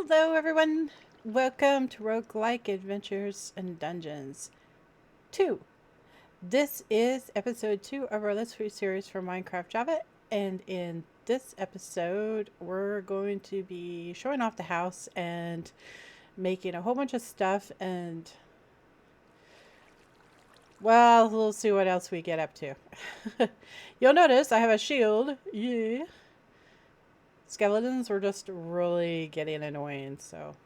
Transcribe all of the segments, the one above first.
Hello, everyone. Welcome to Roguelike Adventures and Dungeons 2. This is episode 2 of our Let's Play series for Minecraft Java. And in this episode, we're going to be showing off the house and making a whole bunch of stuff. And, well, we'll see what else we get up to. You'll notice I have a shield. Yeah. Skeletons were just really getting annoying, so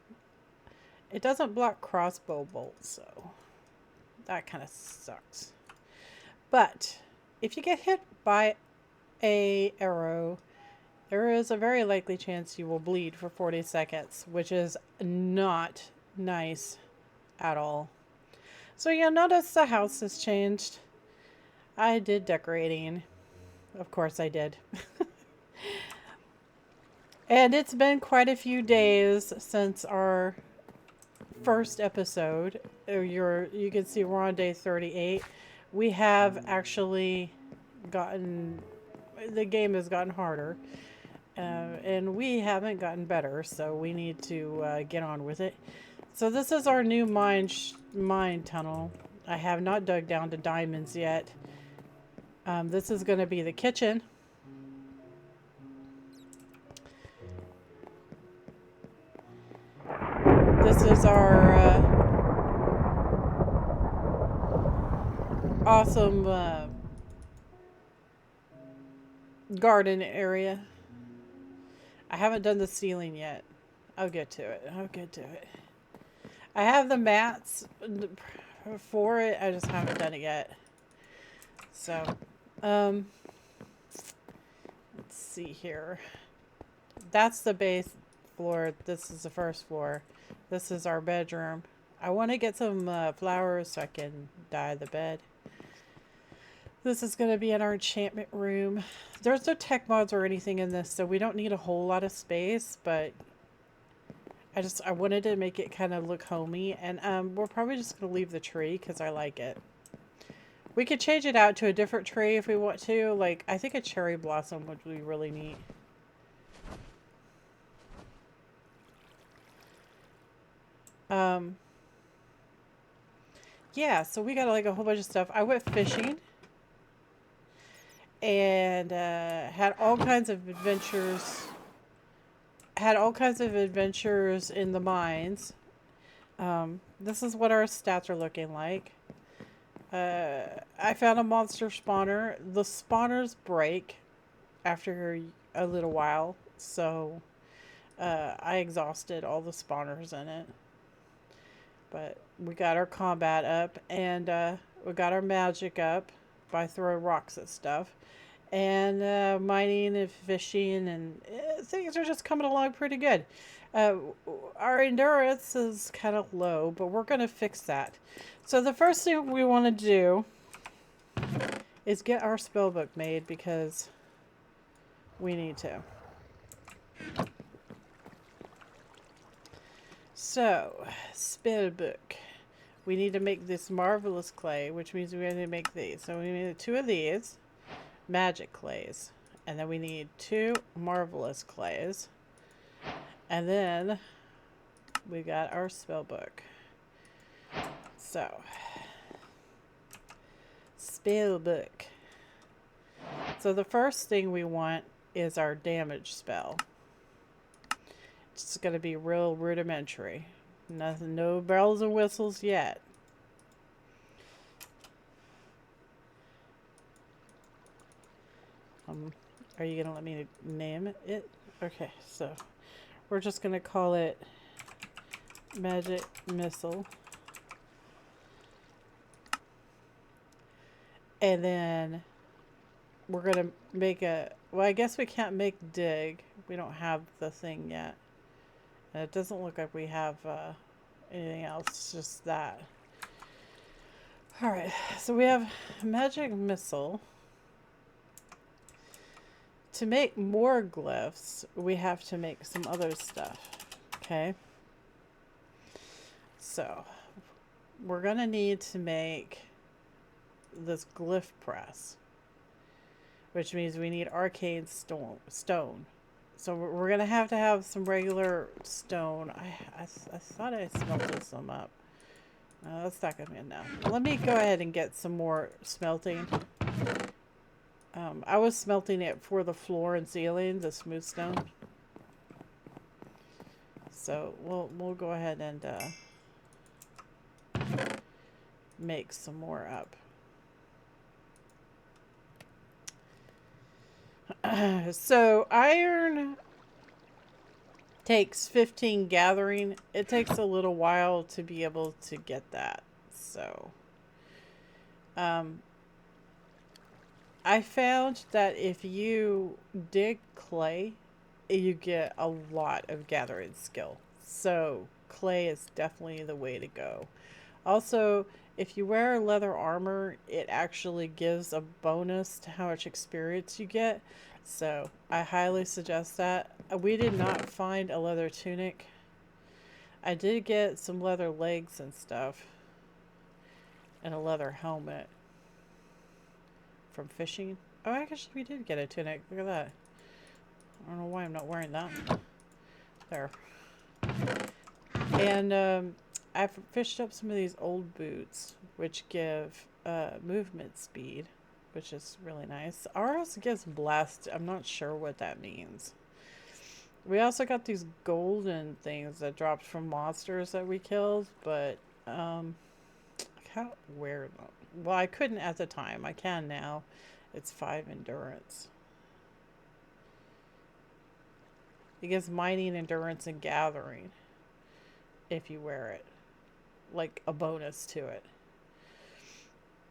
it doesn't block crossbow bolts, so that kind of sucks. But if you get hit by a arrow, there is a very likely chance you will bleed for 40 seconds, which is not nice at all. So you'll notice the house has changed. I did decorating. Of course I did. And it's been quite a few days since our first episode. You can see we're on day 38. We have actually gotten, the game has gotten harder. And we haven't gotten better, so we need to get on with it. So this is our new mine tunnel. I have not dug down to diamonds yet. This is going to be the kitchen. This is our awesome garden area. I haven't done the ceiling yet. I'll get to it. I have the mats for it. I just haven't done it yet. So, let's see here. That's the base floor. This is the first floor. This is our bedroom. I want to get some flowers so I can dye the bed. This is going to be in our enchantment room. There's no tech mods or anything in this, so we don't need a whole lot of space, but I wanted to make it kind of look homey, and we're probably just going to leave the tree because I like it. We could change it out to a different tree if we want to. Like, I think a cherry blossom would be really neat. Yeah, so we got like a whole bunch of stuff. I went fishing and had all kinds of adventures. Had all kinds of adventures in the mines. This is what our stats are looking like. I found a monster spawner. The spawners break after a little while, so I exhausted all the spawners in it. But we got our combat up, and we got our magic up by throwing rocks at stuff. And mining and fishing, and things are just coming along pretty good. Our endurance is kind of low, but we're going to fix that. So the first thing we want to do is get our spellbook made because we need to. So, spellbook. We need to make this marvelous clay, which means we have to make these. So we need 2 of these magic clays. And then we need 2 marvelous clays. And then we got our spellbook. So, spellbook. So the first thing we want is our damage spell. It's going to be real rudimentary. Nothing, no bells and whistles yet. Are you going to let me name it? Okay, so we're just going to call it Magic Missile. And then we're going to make a... Well, I guess we can't make dig. We don't have the thing yet. And it doesn't look like we have anything else. It's just that. Alright, so we have Magic Missile. To make more glyphs, we have to make some other stuff. Okay? So, we're going to need to make this glyph press. Which means we need arcane stone. So we're gonna have to have some regular stone. I thought I smelted some up. That's not gonna be enough. Let me go ahead and get some more smelting. I was smelting it for the floor and ceiling, the smooth stone. So we'll go ahead and make some more up. So iron takes 15 gathering. It takes a little while to be able to get that. So I found that if you dig clay, you get a lot of gathering skill. So clay is definitely the way to go. Also, if you wear leather armor, it actually gives a bonus to how much experience you get. So I highly suggest that. We did not find a leather tunic. I did get some leather legs and stuff. And a leather helmet. From fishing. Oh, actually we did get a tunic. Look at that. I don't know why I'm not wearing that. There. And I've fished up some of these old boots, which give movement speed, which is really nice. Ours gives blessed. I'm not sure what that means. We also got these golden things that dropped from monsters that we killed, but I can't wear them. Well, I couldn't at the time. I can now. It's 5 endurance. It gives mining, endurance, and gathering if you wear it. Like a bonus to it.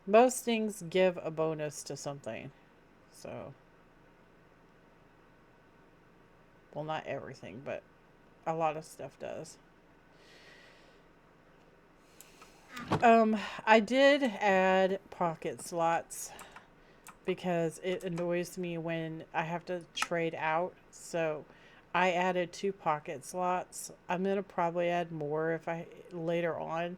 Most things give a bonus to something. So. Well, not everything, but a lot of stuff does. I did add pocket slots because it annoys me when I have to trade out. So I added 2 pocket slots. I'm gonna probably add more if I later on,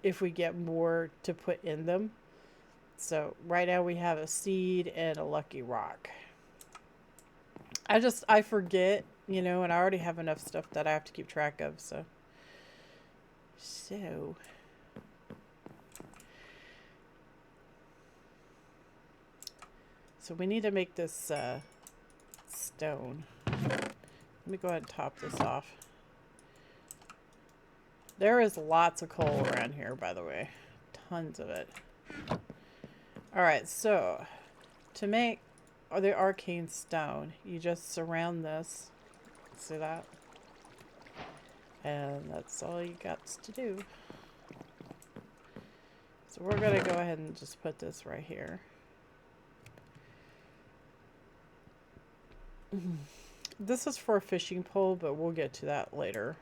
if we get more to put in them. So right now we have a seed and a lucky rock. I forget, you know, and I already have enough stuff that I have to keep track of. So we need to make this stone. Let me go ahead and top this off. There is lots of coal around here, by the way. Tons of it. Alright, so to make the arcane stone, you just surround this. See that? And that's all you got to do. So we're going to go ahead and just put this right here. This is for a fishing pole, but we'll get to that later.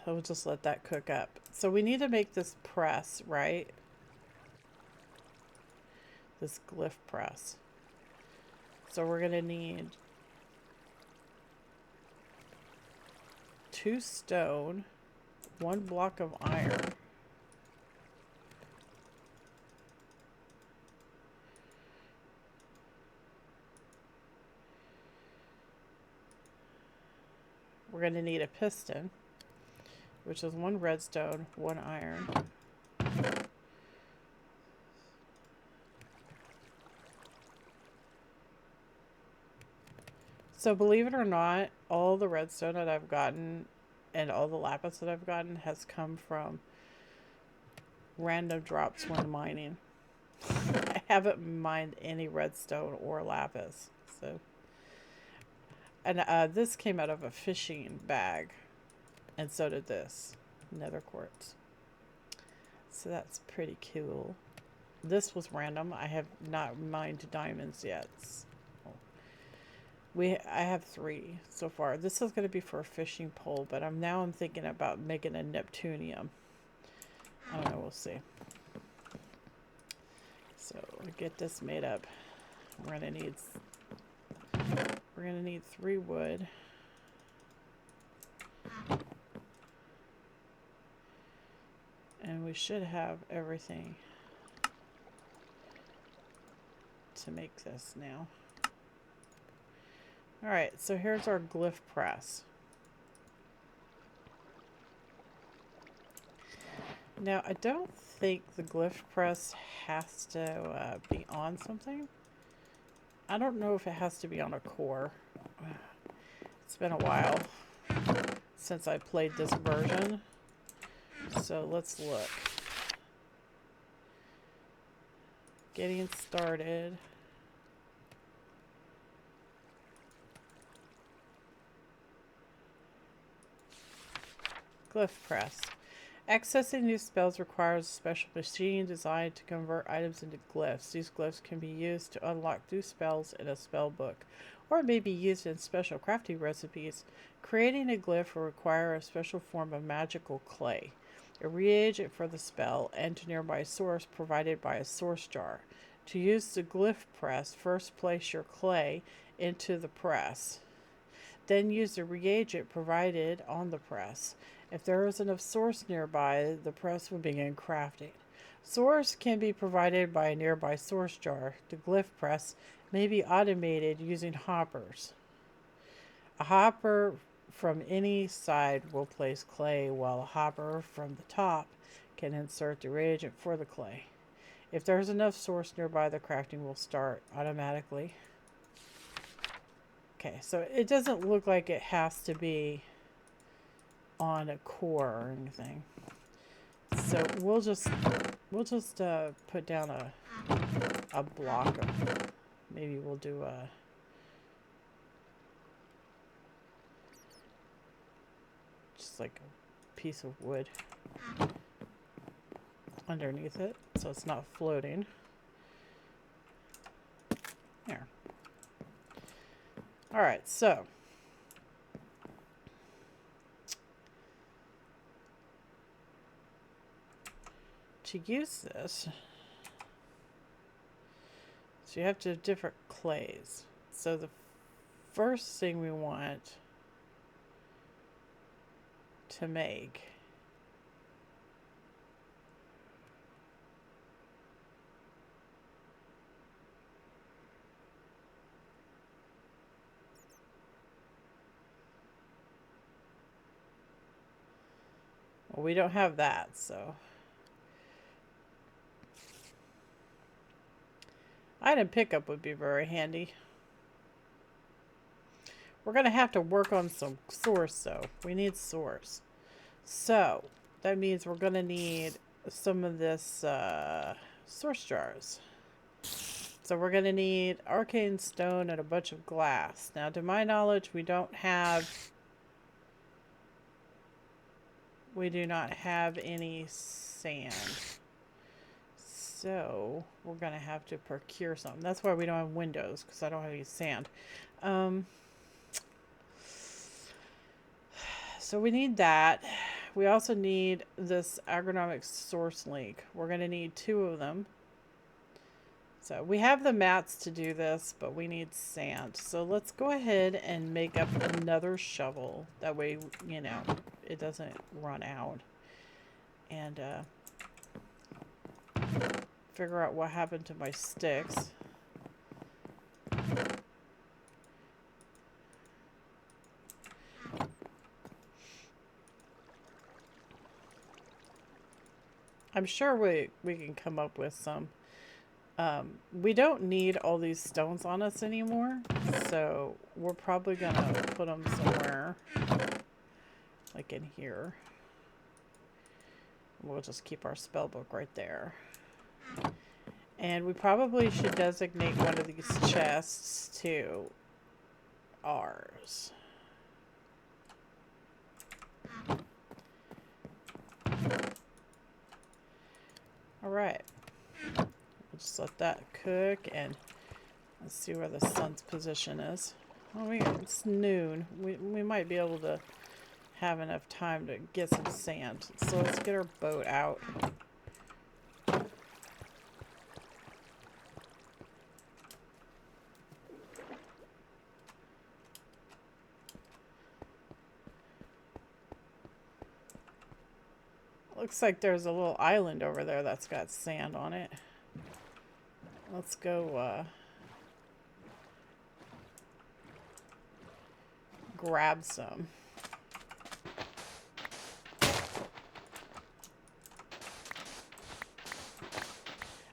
I'll just let that cook up. So we need to make this press, right? This glyph press. So we're going to need 2 stone, 1 block of iron. We're going to need a piston, which is 1 redstone, 1 iron. So believe it or not, all the redstone that I've gotten and all the lapis that I've gotten has come from random drops when mining. I haven't mined any redstone or lapis. So, and this came out of a fishing bag, and so did this nether quartz. So that's pretty cool. This was random. I have not mined diamonds yet. I have 3 so far. This is going to be for a fishing pole, but I'm thinking about making a Neptunium. I don't know, we'll see. So we'll get this made up. We're gonna need 3 wood. And we should have everything to make this now. Alright, so here's our glyph press. Now, I don't think the glyph press has to be on something. I don't know if it has to be on a core. It's been a while since I played this version. So let's look. Getting started. Glyph press. Accessing new spells requires a special machine designed to convert items into glyphs. These glyphs can be used to unlock new spells in a spell book, or may be used in special crafting recipes. Creating a glyph will require a special form of magical clay, a reagent for the spell, and a nearby source provided by a source jar. To use the glyph press, first place your clay into the press. Then use the reagent provided on the press. If there is enough source nearby, the press will begin crafting. Source can be provided by a nearby source jar. The glyph press may be automated using hoppers. A hopper from any side will place clay, while a hopper from the top can insert the reagent for the clay. If there is enough source nearby, the crafting will start automatically. Okay, so it doesn't look like it has to be on a core or anything. So we'll just put down a block of, maybe we'll do a just like a piece of wood underneath it so it's not floating. There. All right, so to use this, so you have to have different clays. So the first thing we want to make well, we don't have that, so item pickup would be very handy. We're going to have to work on some source, though. We need source. So, that means we're going to need some of this source jars. So we're going to need arcane stone and a bunch of glass. Now, to my knowledge, we do not have any sand. So we're going to have to procure some. That's why we don't have windows, because I don't have any sand. So we need that. We also need this agronomic source link. We're going to need 2 of them. So we have the mats to do this, but we need sand. So let's go ahead and make up another shovel. That way, you know, it doesn't run out. And figure out what happened to my sticks. I'm sure we can come up with some. We don't need all these stones on us anymore, so we're probably gonna put them somewhere, like in here. We'll just keep our spell book right there. And we probably should designate one of these chests to ours. Alright. We'll just let that cook, and let's see where the sun's position is. Oh, it's noon. We might be able to have enough time to get some sand. So let's get our boat out. Looks like there's a little island over there that's got sand on it. Let's go grab some.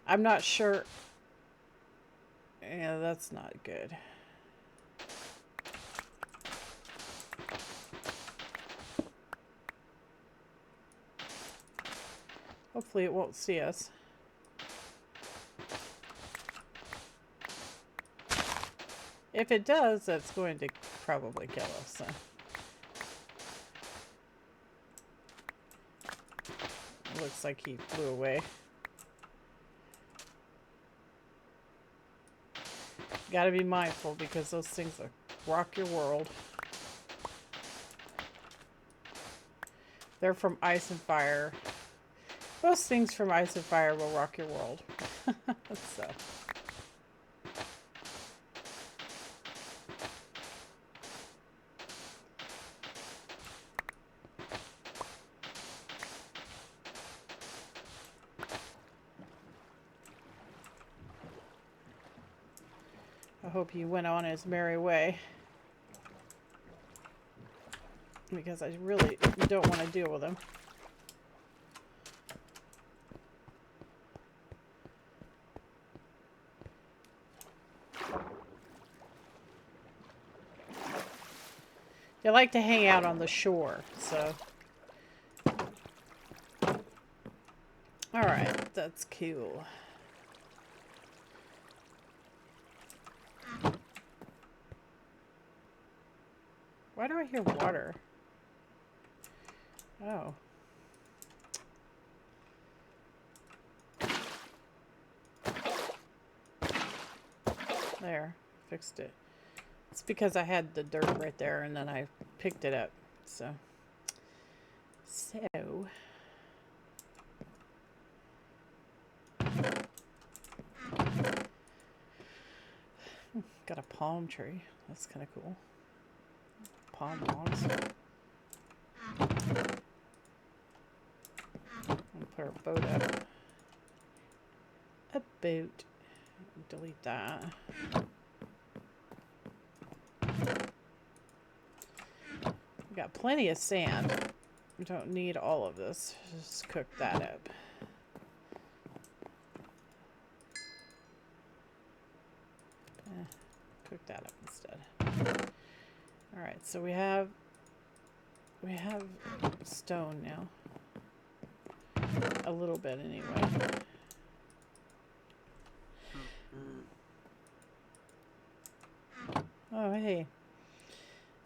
I'm not sure. Yeah, that's not good. Hopefully it won't see us. If it does, that's going to probably kill us. So. Looks like he flew away. Gotta be mindful because those things will rock your world. They're from Ice and Fire. Most things from Ice and Fire will rock your world. So. I hope he went on his merry way. Because I really don't want to deal with him. They like to hang out on the shore, so. Alright, that's cool. Why do I hear water? Oh. There, fixed it. It's because I had the dirt right there and then I picked it up. So. Got a palm tree. That's kind of cool. Palm logs. I'll put our boat up. A boat. Delete that. We got plenty of sand. We don't need all of this. Just cook that up. Cook that up instead. Alright, so we have stone now. A little bit anyway. Oh, hey.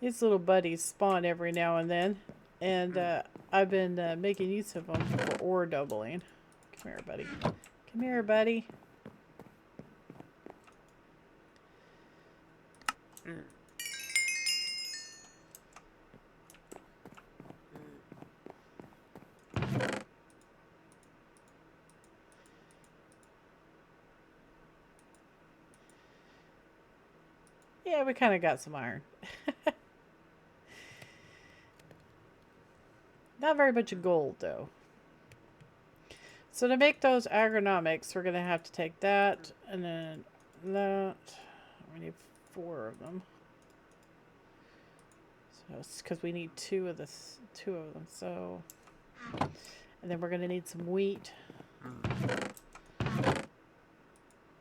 These little buddies spawn every now and then. And I've been making use of them for ore doubling. Come here, buddy. Come here, buddy. Yeah, we kind of got some iron. Not very much gold, though. So to make those agronomics, we're going to have to take that and then that. We need 4 of them. So it's because we need 2 of them. So, and then we're going to need some wheat,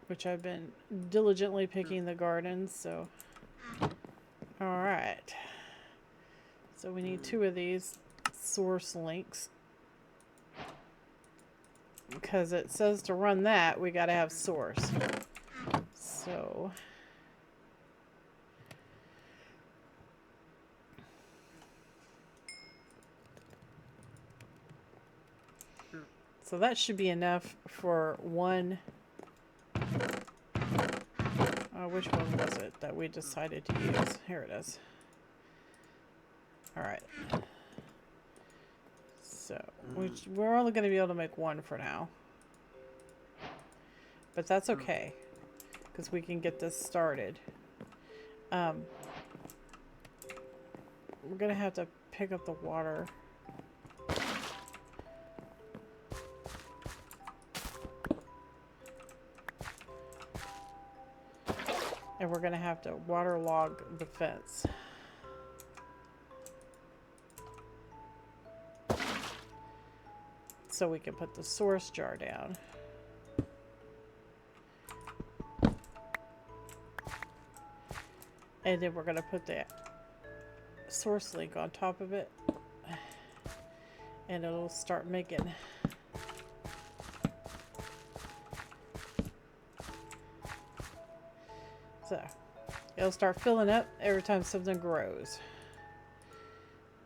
which I've been diligently picking the gardens. So, all right. So we need 2 of these source links. Because it says to run that, we got to have source. So. So that should be enough for one. Which one was it that we decided to use? Here it is. All right. So we're only going to be able to make 1 for now. But that's okay. Because we can get this started. We're going to have to pick up the water. And we're going to have to waterlog the fence. so we can put the source jar down. And then we're going to put the source link on top of it. And it'll start making. So, it'll start filling up every time something grows.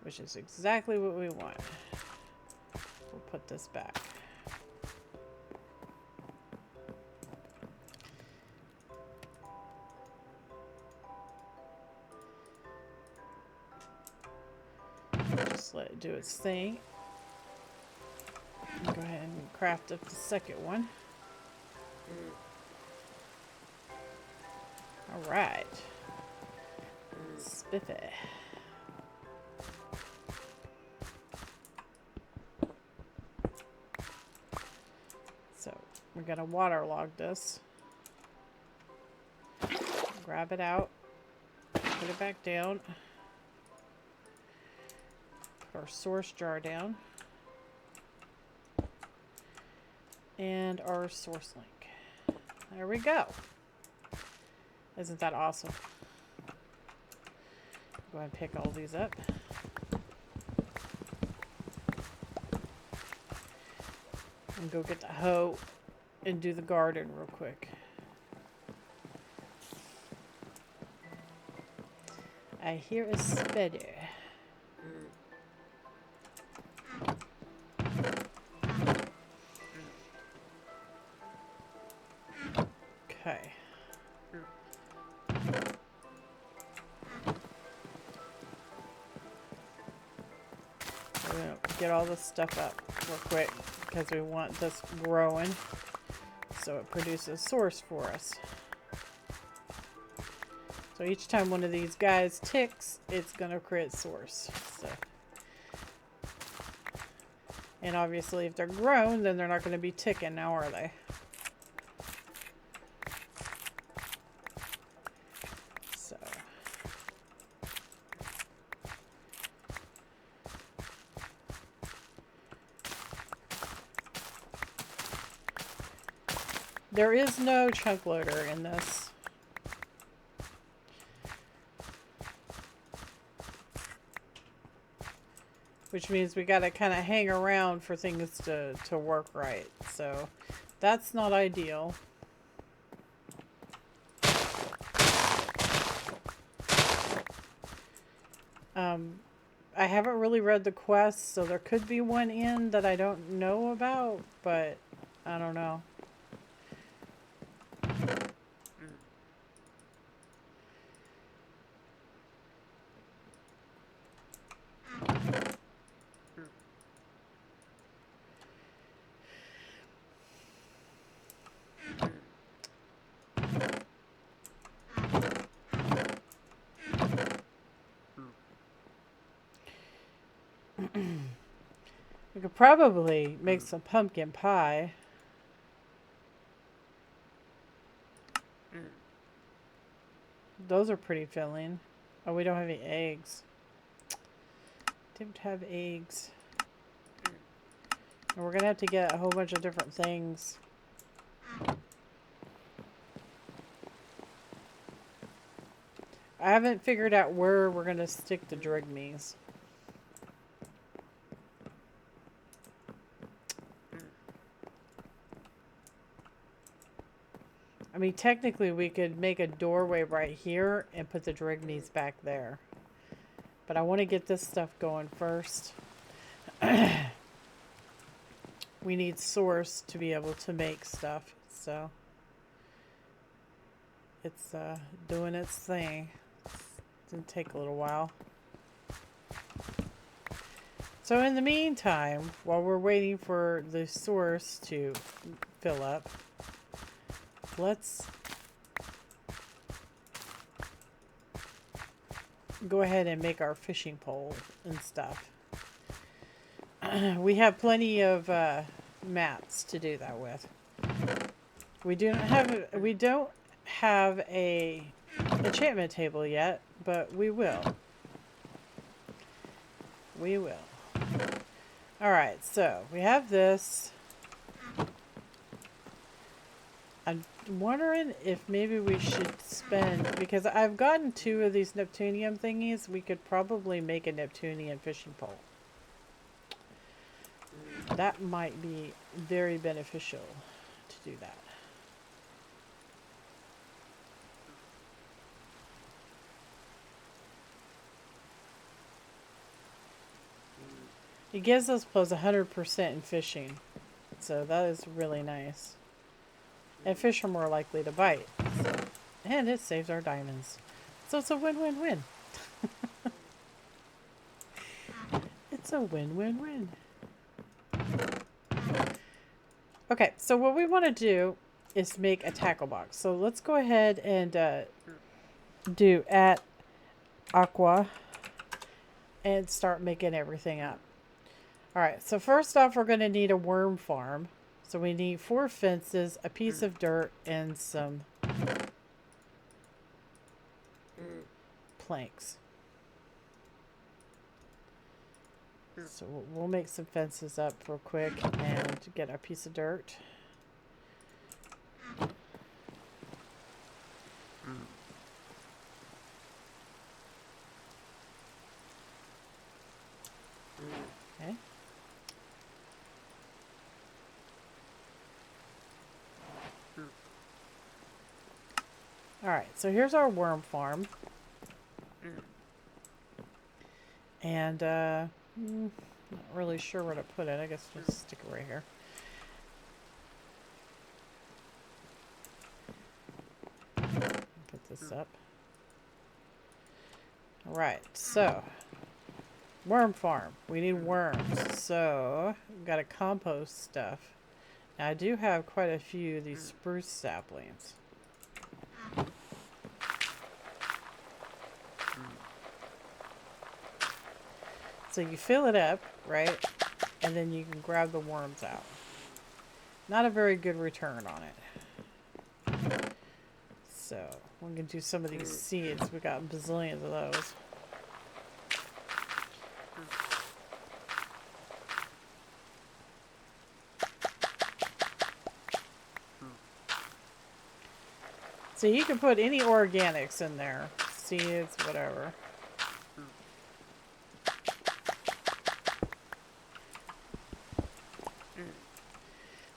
Which is exactly what we want. We'll put this back. Just let it do its thing. Go ahead and craft up the second one. Alright. Spiffy. So, we're going to waterlog this. Grab it out. Put it back down. Put our source jar down. And our source link. There we go. Isn't that awesome? Go ahead and pick all these up. And go get the hoe and do the garden real quick. I hear a spider. Okay. We're gonna get all this stuff up real quick because we want this growing so it produces source for us. So each time one of these guys ticks, it's gonna create source. So, and obviously if they're grown, then they're not gonna be ticking now, are they? So. There is no chunk loader in this. Which means we gotta kind of hang around for things to work right. So that's not ideal. I haven't really read the quest, so there could be one in that I don't know about, but I don't know. We could probably make some pumpkin pie. Those are pretty filling. Oh, we don't have any eggs. Didn't have eggs. And we're gonna have to get a whole bunch of different things. I haven't figured out where we're gonna stick the drigmies. I mean, technically we could make a doorway right here and put the drigmies back there. But I want to get this stuff going first. We need source to be able to make stuff, so it's doing its thing. It's gonna take a little while. So in the meantime, while we're waiting for the source to fill up, let's go ahead and make our fishing pole and stuff. We have plenty of mats to do that with. We don't have a enchantment table yet, but we will. We will. Alright, so we have this. I'm wondering if maybe we should spend, because I've gotten 2 of these Neptunium thingies, we could probably make a Neptunian fishing pole. That might be very beneficial to do that. It gives us plus 100% in fishing, so that is really nice. And fish are more likely to bite. So. And it saves our diamonds. So it's a win-win-win. It's a win-win-win. Okay, so what we want to do is make a tackle box. So let's go ahead and do at aqua and start making everything up. Alright, so first off we're going to need a worm farm. So we need 4 fences, a piece of dirt, and some planks. So we'll make some fences up real quick and get our piece of dirt. Okay. Alright, so here's our worm farm. And, not really sure where to put it. I guess just stick it right here. Put this up. Alright, so worm farm. We need worms. So we've got to compost stuff. Now I do have quite a few of these spruce saplings. So you fill it up, right? And then you can grab the worms out. Not a very good return on it. So we're going to do some of these seeds. We got bazillions of those. So you can put any organics in there. Seeds, whatever.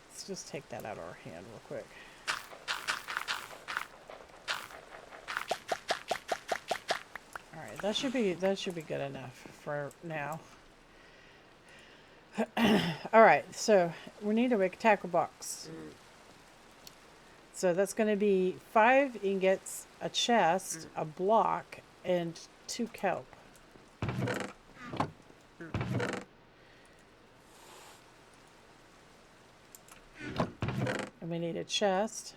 Let's just take that out of our hand real quick. Alright, that should be good enough for now. Alright, so we need to make a tackle box. So that's going to be 5 ingots, a chest, a block, and 2 kelp. And we need a chest.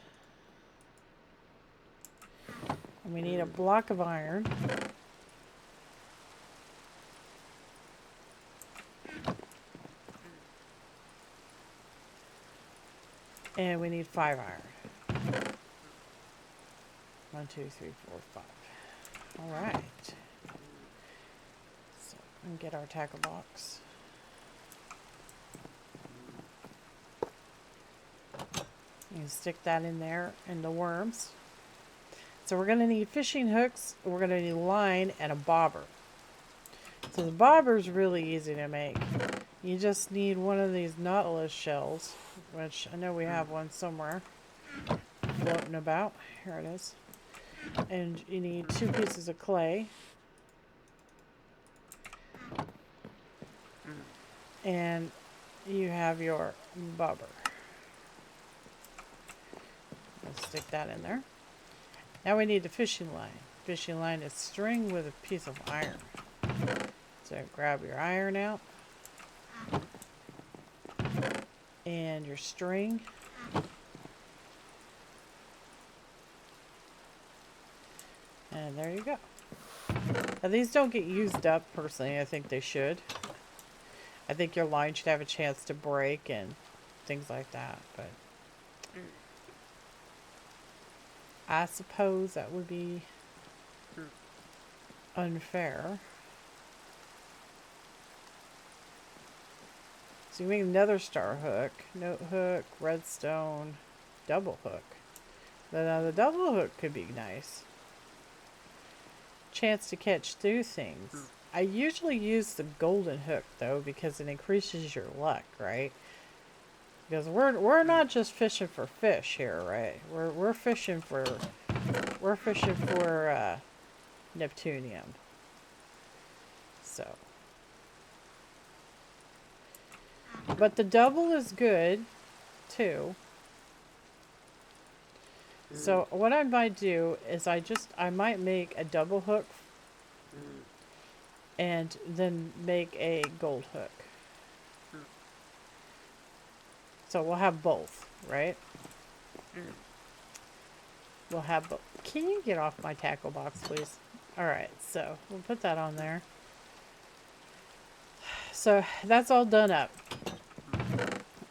And we need a block of iron. And we need 5 iron. 1, 2, 3, 4, 5. Alright. So we can get our tackle box. You can stick that in there and the worms. So we're going to need fishing hooks, we're going to need line, and a bobber. So the bobber is really easy to make. You just need one of these nautilus shells, which I know we have one somewhere floating about. Here it is. And you need 2 pieces of clay. And you have your bobber. Let's stick that in there. Now we need the fishing line. Fishing line is string with a piece of iron. So grab your iron out. And your string. And there you go. Now these don't get used up personally. I think they should. I think your line should have a chance to break and things like that. But I suppose that would be unfair. So you make another star hook, note hook, redstone, double hook. The double hook could be nice. Chance to catch through things. I usually use the golden hook though because it increases your luck, right? Because we're not just fishing for fish here, right? We're fishing for Neptunium. So, but the double is good too. So what I might do is I might make a double hook and then make a gold hook. So we'll have both, right? We'll have both. Can you get off my tackle box, please? Alright, so we'll put that on there. So that's all done up.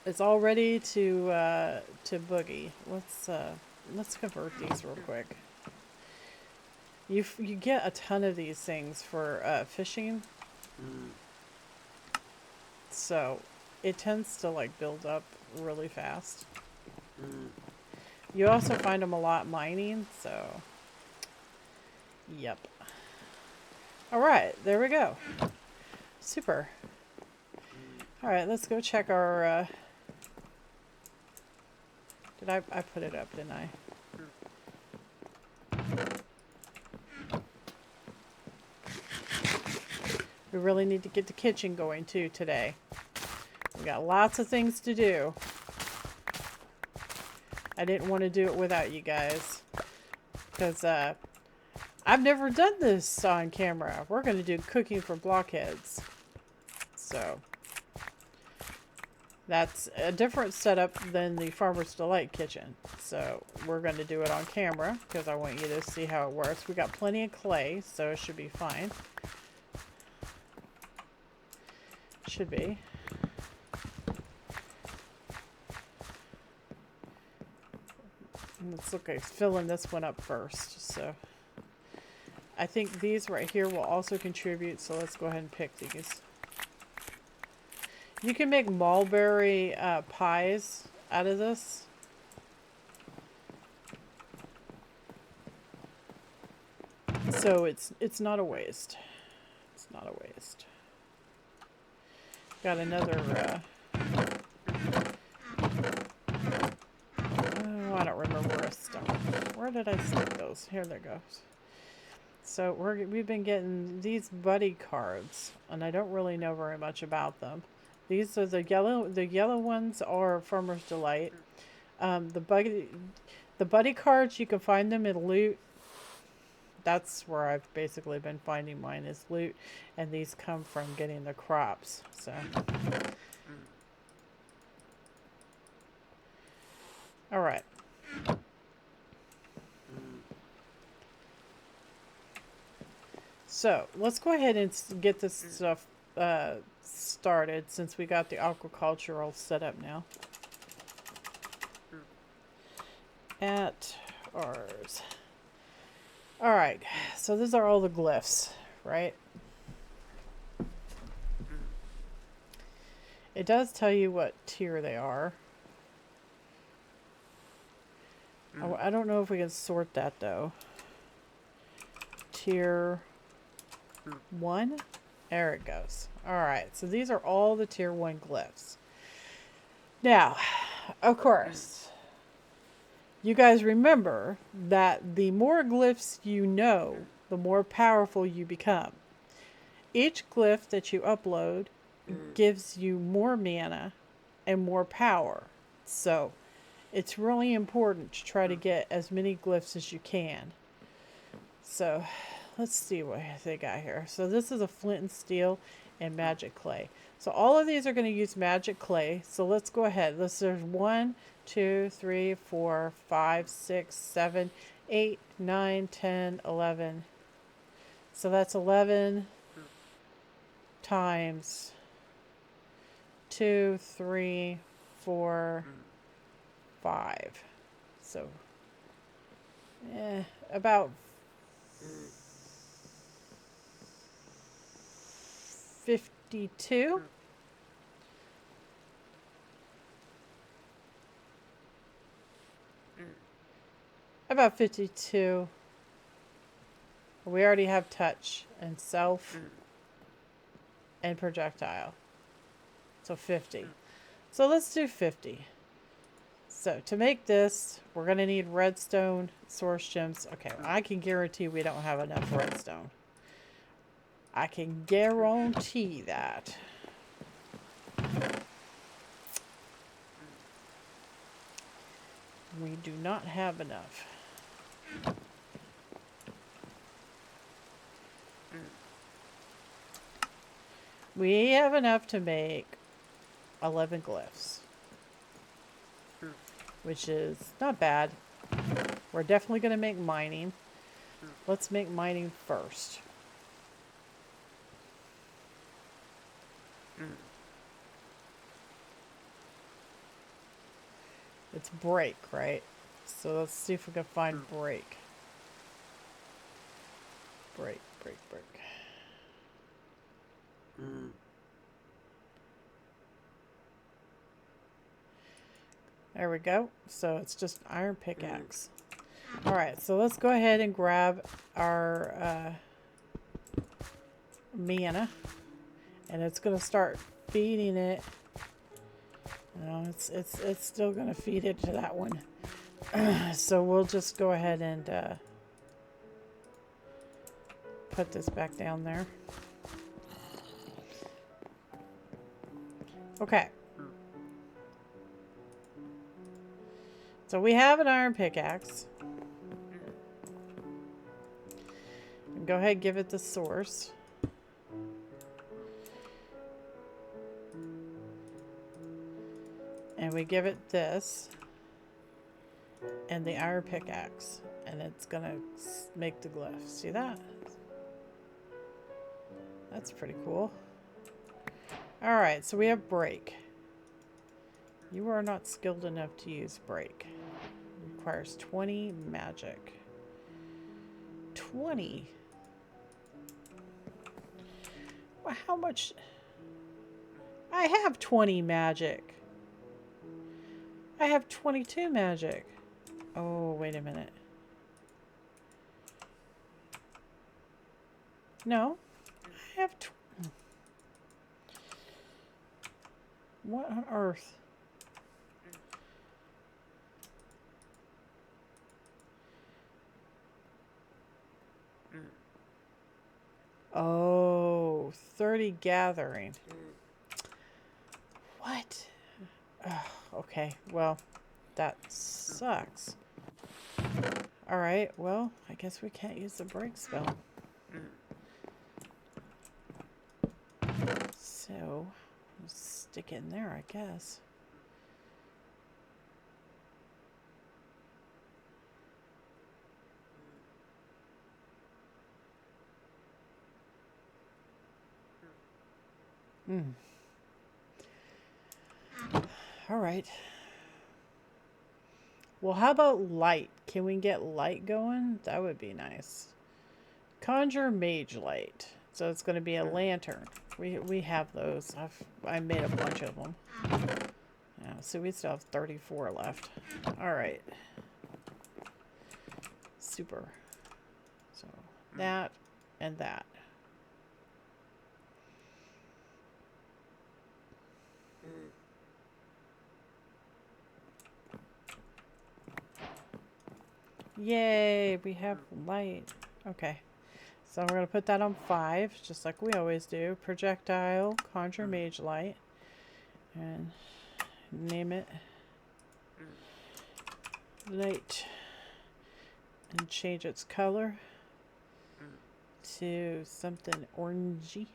It's all ready to boogie. Let's convert these real quick. You get a ton of these things for fishing. So it tends to like build up really fast. You also find them a lot mining, so yep. Alright, there we go. Super. Alright, let's go check our did I put it up, didn't I? We really need to get the kitchen going too today. We got lots of things to do. I didn't want to do it without you guys. Because I've never done this on camera. We're going to do cooking for blockheads. So that's a different setup than the Farmer's Delight kitchen. So we're going to do it on camera because I want you to see how it works. We got plenty of clay, so it should be fine. Should be. Let's look at filling this one up first. So I think these right here will also contribute. So let's go ahead and pick these. You can make mulberry pies out of this. So it's not a waste. It's not a waste. Got another oh, I don't remember where I stuck. Where did I stick those? Here they go. So we've been getting these buddy cards, and I don't really know very much about them. These are the yellow ones are Farmer's Delight. The buddy cards, you can find them in loot. That's where I've basically been finding mine is loot, and these come from getting the crops. So all right. So let's go ahead and get this stuff started since we got the aquacultural set up now. At ours. Alright, so these are all the glyphs, right? It does tell you what tier they are. I don't know if we can sort that though. Tier 1? There it goes. Alright, so these are all the tier 1 glyphs. Now, of course, you guys remember that the more glyphs you know, the more powerful you become. Each glyph that you upload gives you more mana and more power. So it's really important to try to get as many glyphs as you can. So let's see what they got here. So this is a flint and steel and magic clay. So all of these are going to use magic clay. So let's go ahead. There's 1, 2, 3, 4, 5, 6, 7, 8, 9, 10, 11. So that's 11 times 2, 3, 4, 5. So about 52. about 52? We already have touch and self and projectile. So 50. So let's do 50. So to make this, we're going to need redstone, source gems. Okay, I can guarantee we don't have enough redstone. I can guarantee that. We do not have enough. We have enough to make 11 glyphs, which is not bad. We're definitely going to make mining. Let's make mining first. It's break, right? So let's see if we can find break. Break. There we go. So it's just iron pickaxe. Alright, so let's go ahead and grab our mana. And it's going to start feeding it. No, it's still going to feed it to that one. So we'll just go ahead and put this back down there. Okay. So we have an iron pickaxe. Go ahead and give it the source. And we give it this. And the iron pickaxe. And it's going to make the glyph. See that? That's pretty cool. Alright, so we have break. You are not skilled enough to use break. It requires 20 magic. 20? Well, how much? I have 20 magic. I have 22 magic. Oh, wait a minute. No. I have... What on earth? Oh, 30 gathering. What? Oh, okay, well, that sucks. Alright, well, I guess we can't use the break spell. So, we'll stick it in there, I guess. Alright. Well, how about light? Can we get light going? That would be nice. Conjure mage light. So it's going to be a lantern. We have those. I made a bunch of them. Yeah, so we still have 34 left. Alright. Super. So that and that. Yay, we have light. Okay. So we're going to put that on 5, just like we always do. Projectile, conjure mage light. And name it light. And change its color to something orangey.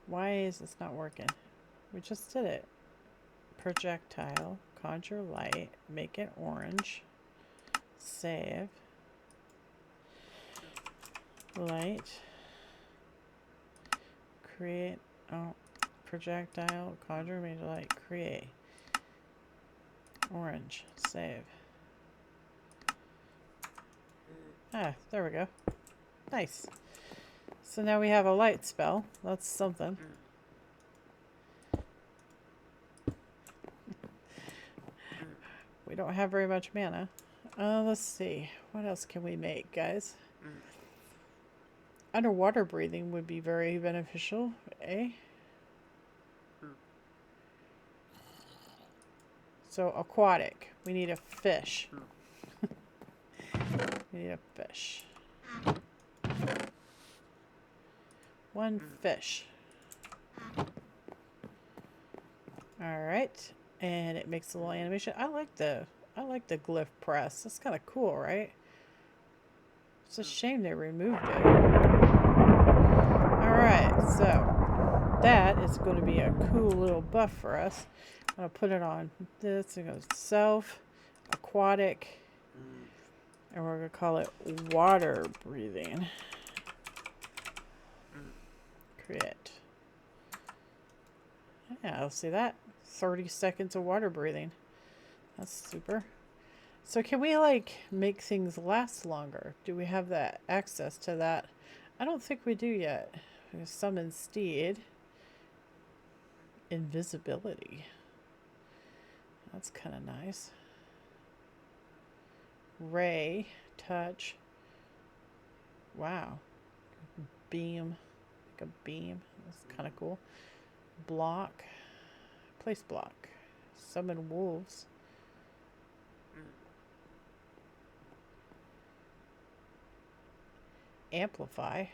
Why is this not working? We just did it. Projectile, conjure light, make it orange, save, light, create, projectile, conjure mage light, create, orange, save. Ah, there we go. Nice. So now we have a light spell. That's something. We don't have very much mana. Let's see. What else can we make, guys? Underwater breathing would be very beneficial, eh? So aquatic. We need a fish. We need a fish. One fish. Alright. And it makes a little animation. I like the glyph press. That's kind of cool, right? It's a shame they removed it. Alright, so that is going to be a cool little buff for us. I'm going to put it on this. It goes self, aquatic, and we're going to call it water breathing. Create. Yeah, I'll see that. 30 seconds of water breathing. That's super. So can we like make things last longer? Do we have that access to that? I don't think we do yet. We can summon steed. Invisibility. That's kind of nice. Ray. Touch. Wow. Beam. Like a beam. That's kind of cool. Block. Place block. Summon wolves. Amplify.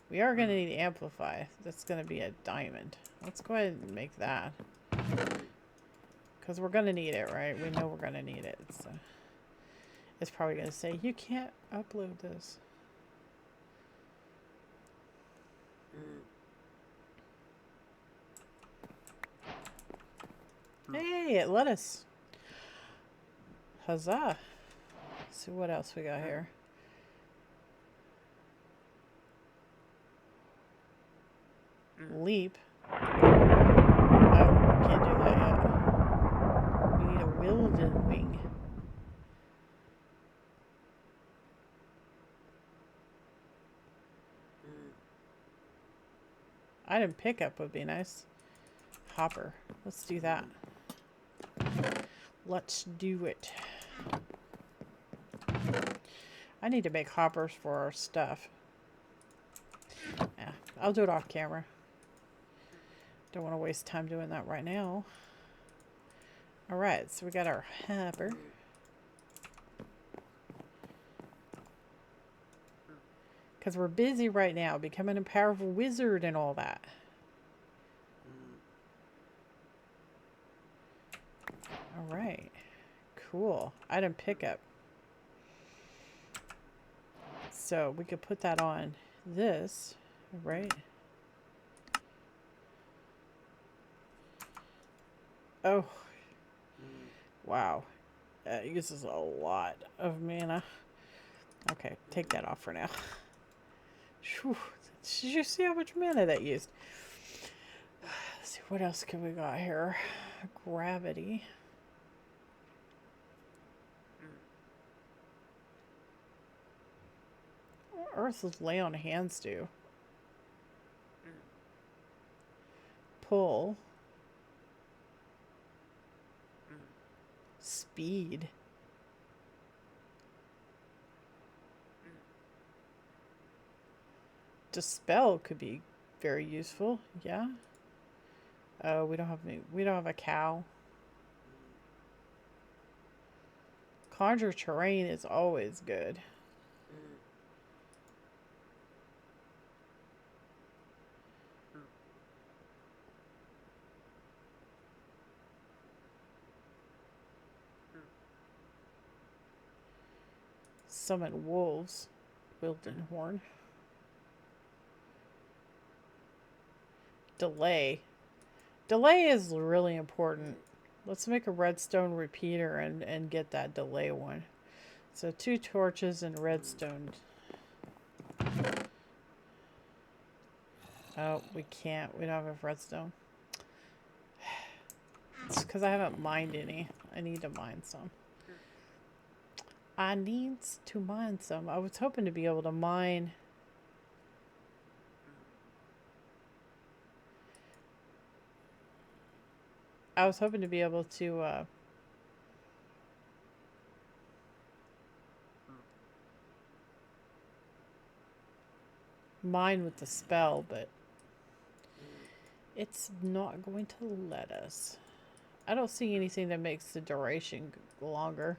We are going to need amplify. That's going to be a diamond. Let's go ahead and make that. Because we're going to need it, right? We know we're going to need it. So it's probably going to say, you can't upload this. Hey, it let us. Huzzah. Let's see what else we got here. Leap. Oh, we can't do that yet. We need a Wilden Wing. Item pickup would be nice. Hopper. Let's do that. Let's do it. I need to make hoppers for our stuff. Yeah, I'll do it off camera. Don't want to waste time doing that right now. Alright, so we got our hopper. Because we're busy right now, becoming a powerful wizard and all that. Alright. Cool. Item pickup. So we could put that on this, right? Oh. Wow. That uses a lot of mana. Okay, take that off for now. Whew. Did you see how much mana that used? Let's see, what else can we got here? Gravity. What Earth's lay on hands do? Pull. Speed. Dispel could be very useful. Yeah. Oh, we don't have a cow. Conjure terrain is always good. Summon wolves. Wildenhorn. Delay. Delay is really important. Let's make a redstone repeater and get that delay one. So 2 torches and redstone. Oh, we can't. We don't have enough redstone. It's because I haven't mined any. I need to mine some. I need to mine some. I was hoping to be able to mine I was hoping to be able to mine with the spell, but it's not going to let us. I don't see anything that makes the duration longer.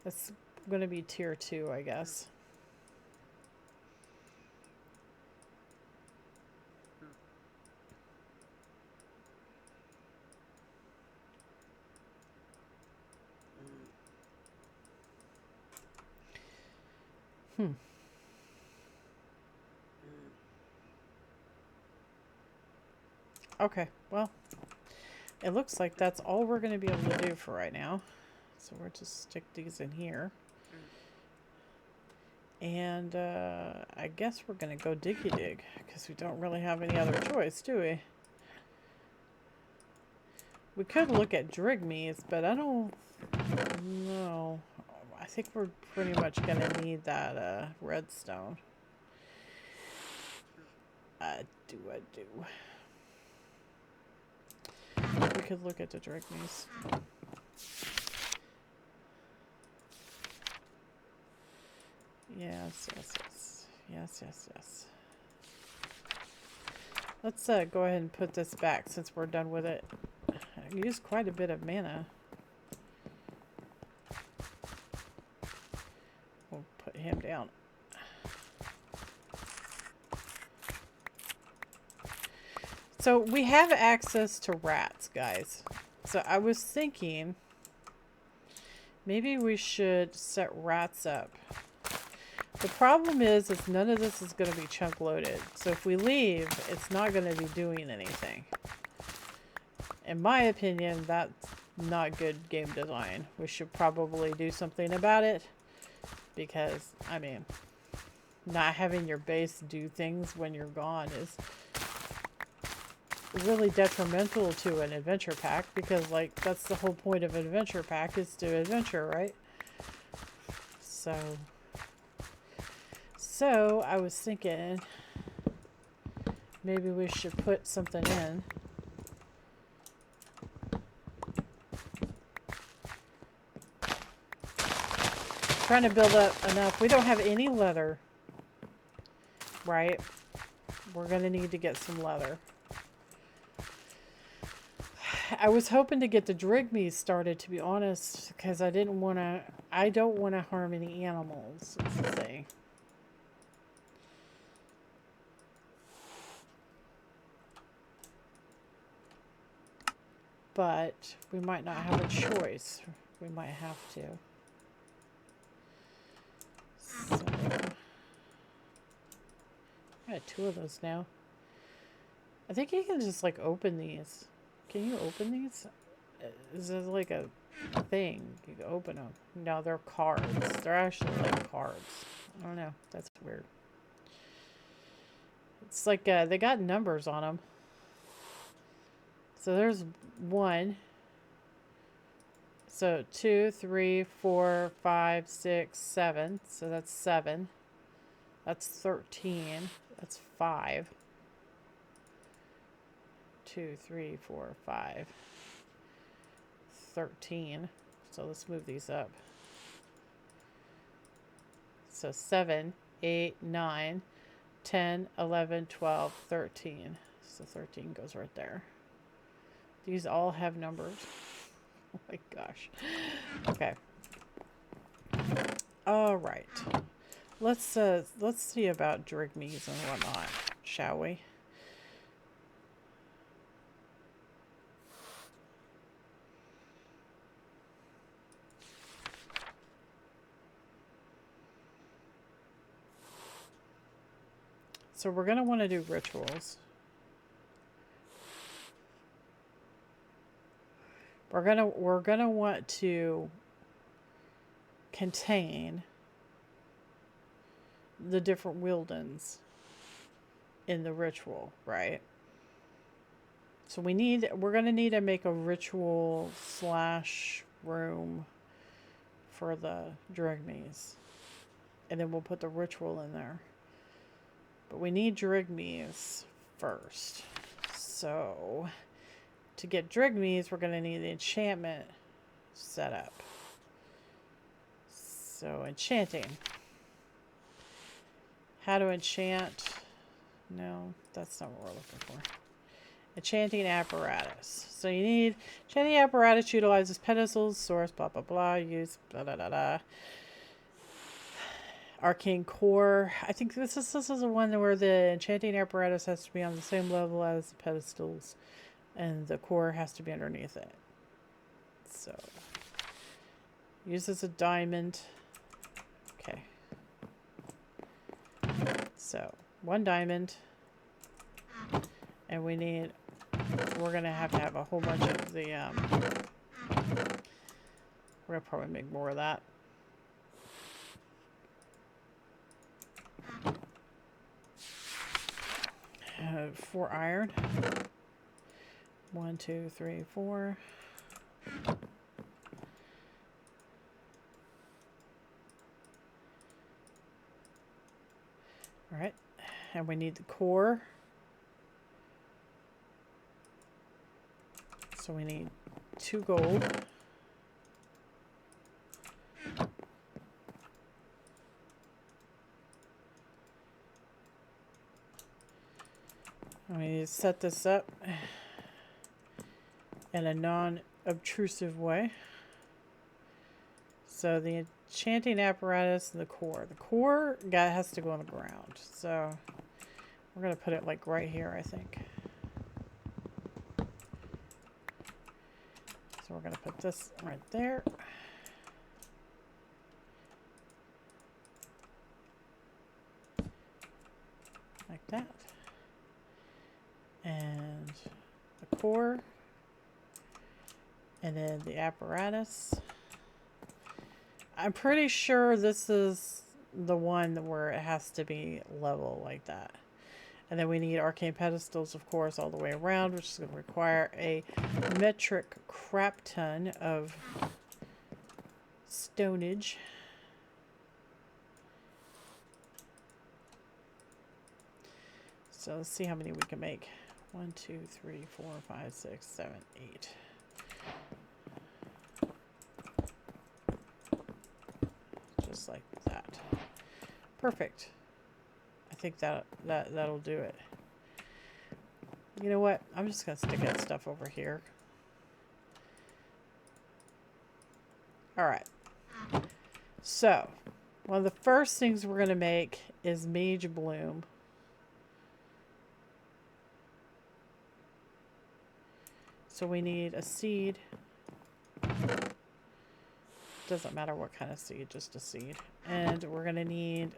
It's going to be tier 2, I guess. Okay, well, it looks like that's all we're going to be able to do for right now. So we'll just stick these in here. And I guess we're going to go diggy dig, because we don't really have any other choice, do we? We could look at Drigmees, but I don't know. I think we're pretty much going to need that redstone. I do. We could look at the Drigmees. Yes. Let's go ahead and put this back since we're done with it. I used quite a bit of mana. We'll put him down. So we have access to rats, guys. So I was thinking maybe we should set rats up. The problem is none of this is going to be chunk loaded. So if we leave, it's not going to be doing anything. In my opinion, that's not good game design. We should probably do something about it. Because, I mean, not having your base do things when you're gone is really detrimental to an adventure pack. Because, like, that's the whole point of an adventure pack, is to adventure, right? So I was thinking maybe we should put something in. Trying to build up enough. We don't have any leather, right? We're going to need to get some leather. I was hoping to get the Drigmees started, to be honest, because I don't want to harm any animals, is the thing. But we might not have a choice. We might have to. So, I got 2 of those now. I think you can just, like, open these. Can you open these? Is there, like, a thing? You can open them. No, they're cards. They're actually, like, cards. I don't know. That's weird. It's like, they got numbers on them. So there's 1. So 2, 3, 4, 5, 6, 7. So that's 7. That's 13. That's 5. 2, 3, 4, 5. 13. So let's move these up. So 7, 8, 9, 10, 11, 12, 13. So 13 goes right there. These all have numbers. Oh my gosh. Okay. All right. Let's see about Drigmees and whatnot, shall we? So we're gonna want to do rituals. We're gonna want to contain the different wildens in the ritual, right? So we're gonna need to make a ritual / room for the Drigmees. And then we'll put the ritual in there. But we need Drigmees first. So to get Drigmees, we're going to need the enchantment set up. So enchanting. How to enchant. No, that's not what we're looking for. Enchanting apparatus. So you need enchanting apparatus utilizes pedestals, source, blah blah blah. Use blah blah blah blah. Arcane core. I think this is the one where the enchanting apparatus has to be on the same level as the pedestals, and the core has to be underneath it. So uses a diamond. Okay. So 1 diamond, and we need. We're gonna have to have a whole bunch of the. We're gonna probably make more of that. Uh, 4 iron. 1, 2, 3, 4. All right, and we need the core. So we need 2 gold. We need to set this up in a non-obtrusive way. So the enchanting apparatus and the core. The core guy has to go on the ground. So we're going to put it like right here, I think. So we're going to put this right there. Like that. And the core. And then the apparatus. I'm pretty sure this is the one where it has to be level like that. And then we need arcane pedestals, of course, all the way around, which is going to require a metric crap ton of stonage. So let's see how many we can make. 1, 2, 3, 4, 5, 6, 7, 8. Just like that. Perfect. I think that'll do it. You know what? I'm just gonna stick that stuff over here. All right. So, one of the first things we're gonna make is Mage Bloom. So we need a seed. Doesn't matter what kind of seed, just a seed. And we're gonna need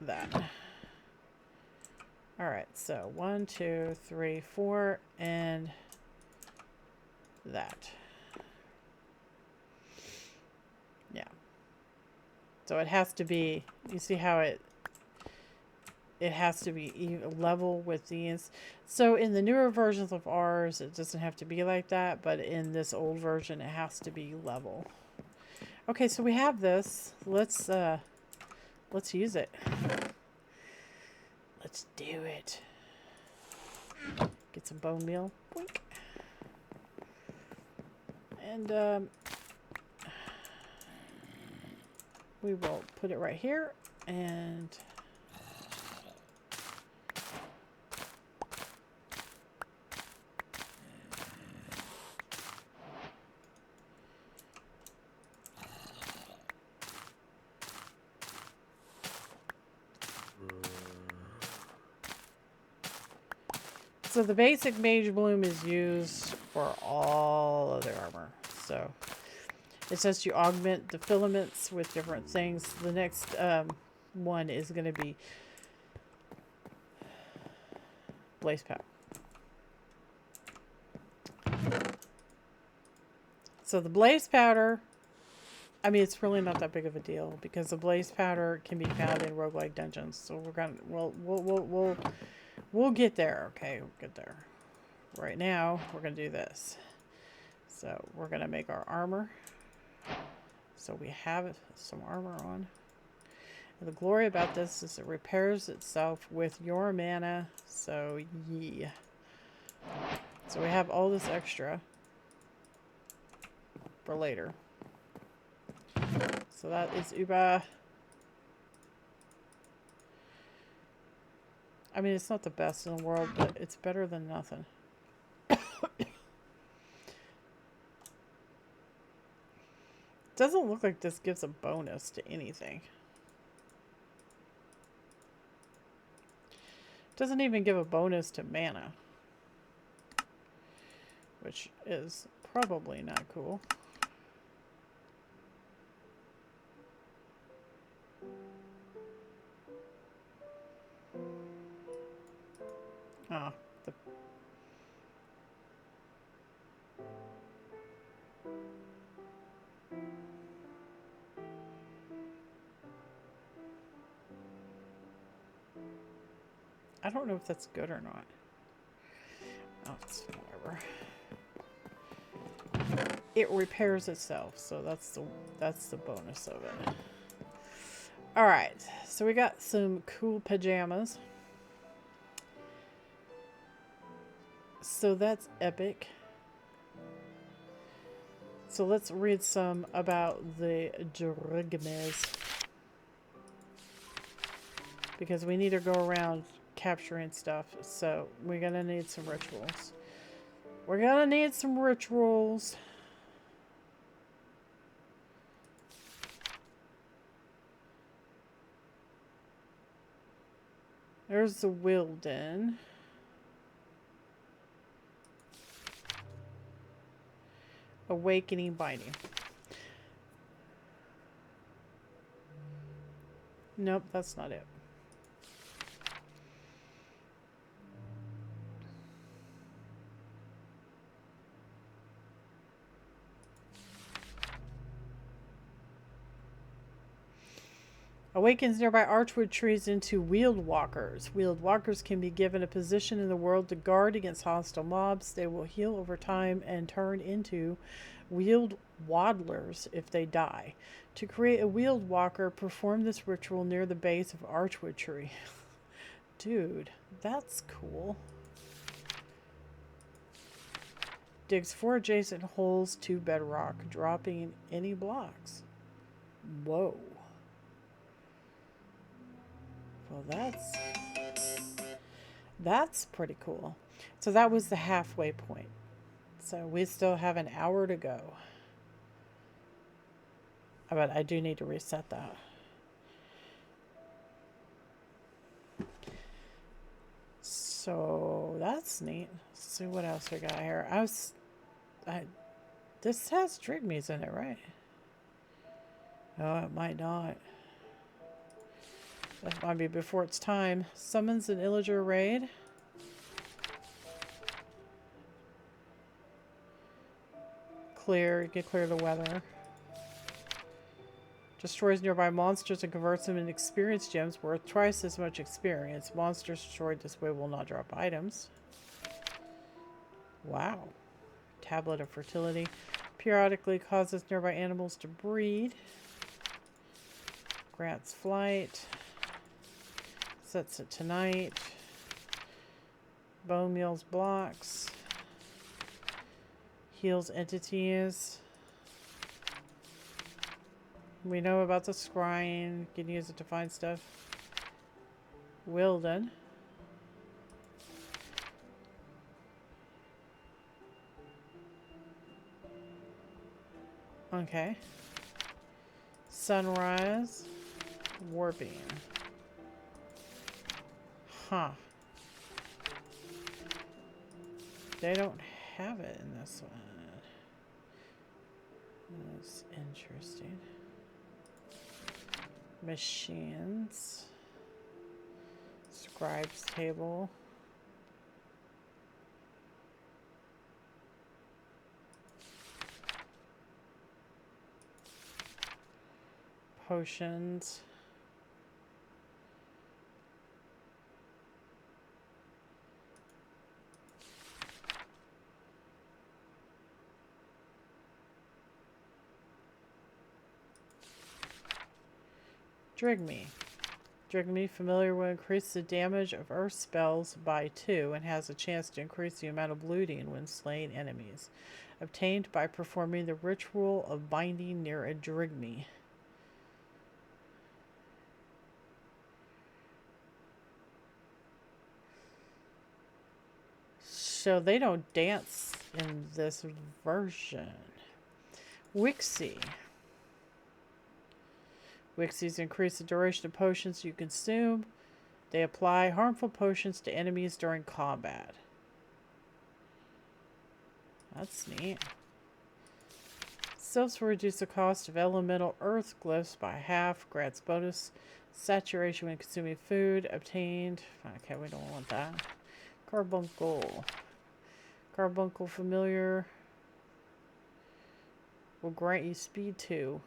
that. All right, so 1, 2, 3, 4, and that. Yeah. So it has to be, you see how it has to be even level with these. So in the newer versions of ours, it doesn't have to be like that, but in this old version, it has to be level. Okay, so we have this. Let's use it. Let's do it. Get some bone meal. Boink. And we will put it right here and so the basic Mage Bloom is used for all of their armor. So it says you augment the filaments with different things. The next one is going to be Blaze Powder. So the Blaze Powder, I mean, it's really not that big of a deal because the Blaze Powder can be found in Roguelike Dungeons. So we're gonna we'll get there. Okay, we'll get there. Right now, we're gonna do this. So we're gonna make our armor. So we have some armor on. And the glory about this is it repairs itself with your mana. So yeah. So we have all this extra for later. So that is Uba. I mean, it's not the best in the world, but it's better than nothing. Doesn't look like this gives a bonus to anything. Doesn't even give a bonus to mana, which is probably not cool. Oh, I don't know if that's good or not. Oh, it's whatever. It repairs itself, so that's the bonus of it. All right, so we got some cool pajamas. So that's epic. So let's read some about the Drugmes, because we need to go around capturing stuff. So we're gonna need some rituals. We're gonna need some rituals. There's the Wilden. Awakening Binding. Nope, that's not it. Awakens nearby archwood trees into Wheeled Walkers. Wheeled Walkers can be given a position in the world to guard against hostile mobs. They will heal over time and turn into Wheeled Waddlers if they die. To create a Wheeled Walker, perform this ritual near the base of archwood tree. Dude, that's cool. Digs 4 adjacent holes to bedrock, dropping any blocks. Whoa. Well, that's pretty cool. So that was the halfway point. So we still have an hour to go. But I do need to reset that. So that's neat. Let's see what else we got here. This has Drigmes in it, right? Oh, it might not. That might be before it's time. Summons an Illager raid. Clear. You can clear the weather. Destroys nearby monsters and converts them into experience gems worth twice as much experience. Monsters destroyed this way will not drop items. Wow. Tablet of Fertility. Periodically causes nearby animals to breed. Grants flight. Sets it tonight. Bone meals blocks. Heals entities. We know about the scrying. Can use it to find stuff. Wilden. Okay. Sunrise. Warping. Huh. They don't have it in this one. That's interesting. Machines. Scribe's table. Potions. Drigme. Drigme familiar will increase the damage of earth spells by 2 and has a chance to increase the amount of looting when slaying enemies. Obtained by performing the ritual of binding near a Drigme. So they don't dance in this version. Wixie. Wixies increase the duration of potions you consume. They apply harmful potions to enemies during combat. That's neat. Sylphs will reduce the cost of elemental earth glyphs by half. Grants bonus saturation when consuming food. Obtained. Okay, we don't want that. Carbuncle. Carbuncle familiar will grant you speed 2.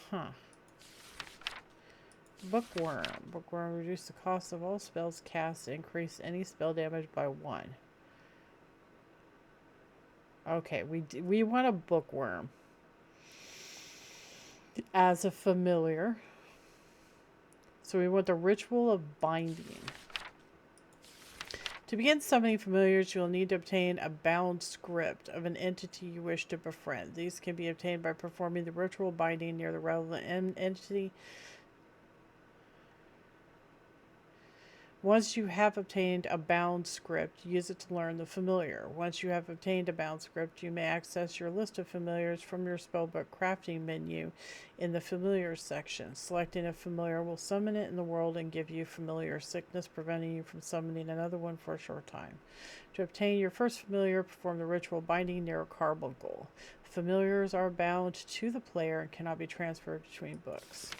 Huh. Bookworm. Bookworm reduce the cost of all spells cast to increase any spell damage by 1. Okay, we want a bookworm as a familiar. So we want the ritual of binding. To begin summoning familiars, you will need to obtain a bound script of an entity you wish to befriend. These can be obtained by performing the ritual binding near the relevant entity. Once you have obtained a bound script, use it to learn the familiar. Once you have obtained a bound script, you may access your list of familiars from your spellbook crafting menu in the familiar section. Selecting a familiar will summon it in the world and give you familiar sickness, preventing you from summoning another one for a short time. To obtain your first familiar, perform the ritual binding near a carbuncle. Familiars are bound to the player and cannot be transferred between books.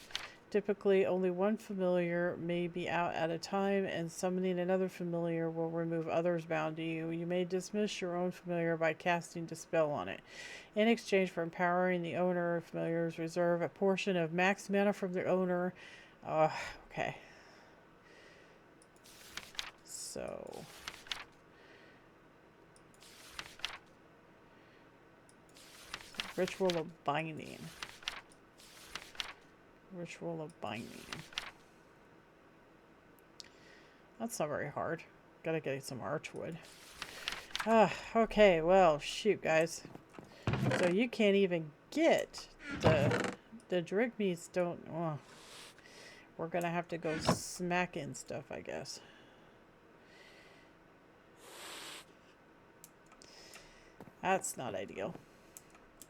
Typically, only one familiar may be out at a time, and summoning another familiar will remove others bound to you. You may dismiss your own familiar by casting Dispel on it. In exchange for empowering the owner of familiars, reserve a portion of max mana from the owner. Okay. So... Ritual of Binding. Ritual of Binding. That's not very hard. Gotta get some archwood. Okay, well, shoot, guys. So you can't even get the Drigmes don't... Oh, we're gonna have to go smack in stuff, I guess. That's not ideal.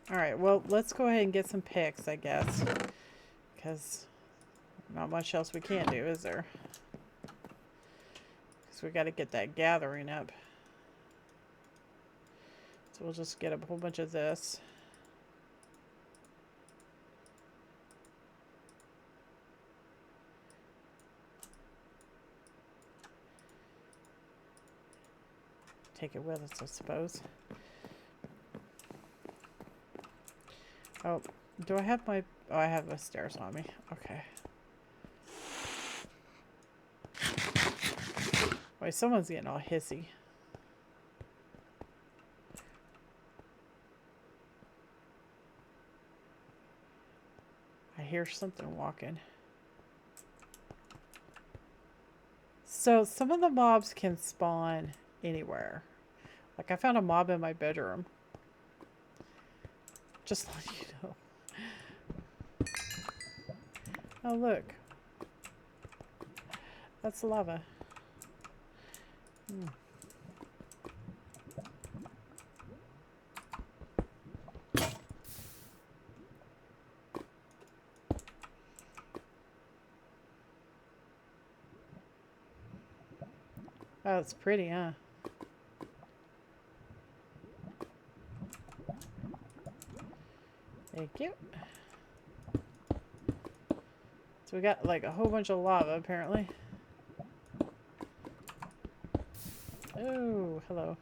Alright, well, let's go ahead and get some picks, I guess. Because not much else we can do, is there? Because we got to get that gathering up. So we'll just get a whole bunch of this. Take it with us, I suppose. Oh, do I have my... Oh, I have my stairs on me. Okay. Wait, someone's getting all hissy. I hear something walking. So, some of the mobs can spawn anywhere. Like, I found a mob in my bedroom. Just let you know. Oh, look. That's lava. Oh, it's pretty, huh? Thank you. So we got like a whole bunch of lava apparently. Oh, hello.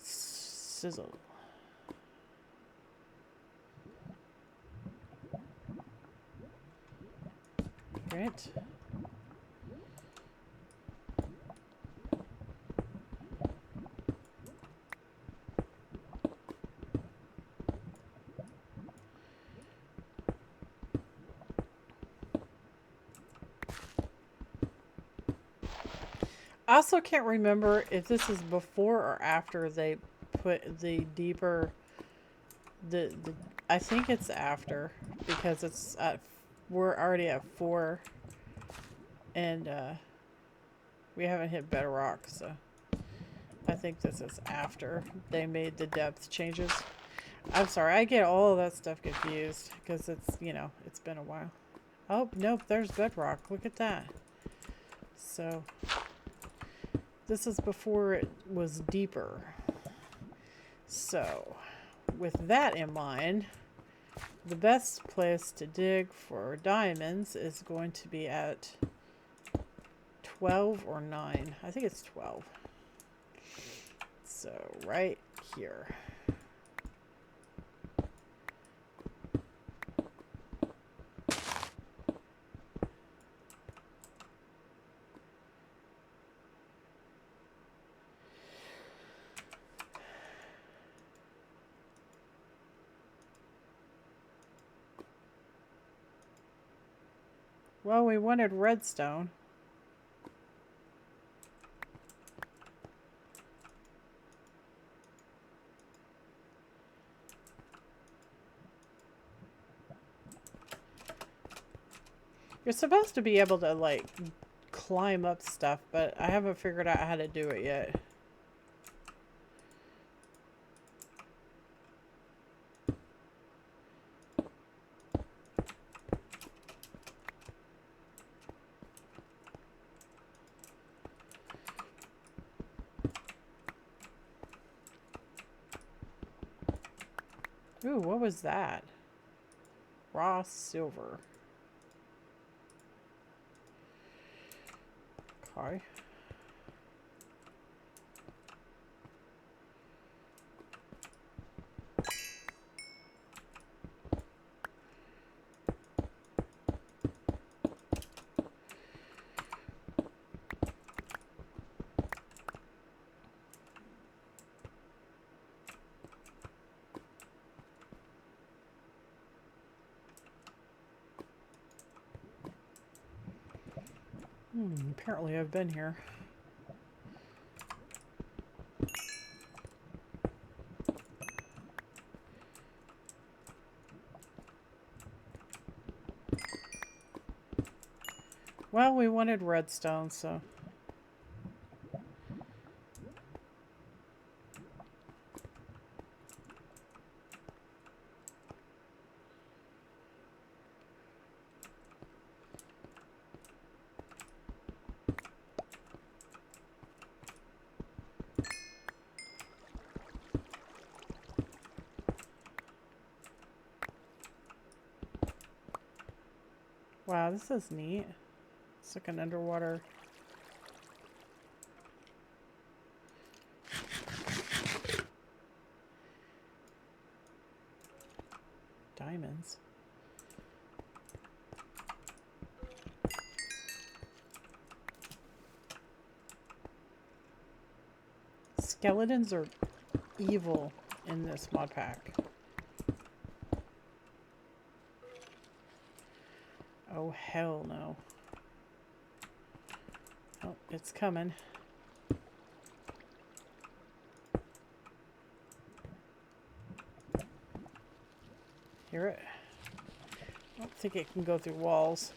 Sizzle. Alright. I also can't remember if this is before or after they put the deeper the I think it's after, because it's at, we're already at 4 and we haven't hit bedrock, so I think this is after they made the depth changes. I'm sorry, I get all of that stuff confused because it's, you know, it's been a while. Oh, nope, there's bedrock. Look at that. So this is before it was deeper. So with that in mind, the best place to dig for diamonds is going to be at 12 or 9. I think it's 12. So right here. Well, we wanted redstone. You're supposed to be able to, like, climb up stuff, but I haven't figured out how to do it yet. Ooh, what was that? Raw silver. Okay. Apparently I've been here. Well, we wanted redstone, so... Wow, this is neat. It's like an underwater... diamonds. Skeletons are evil in this mod pack. Oh, hell no. Oh, it's coming. Hear it? I don't think it can go through walls.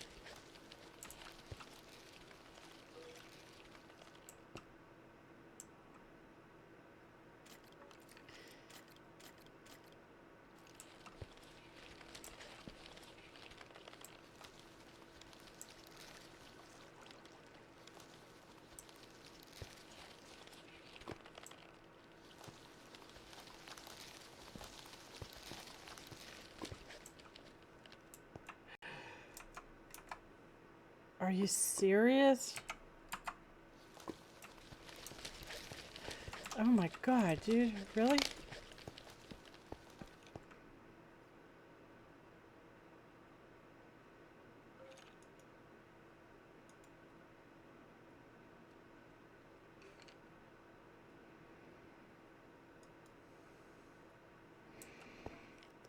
Are you serious? Oh my god, dude. Really?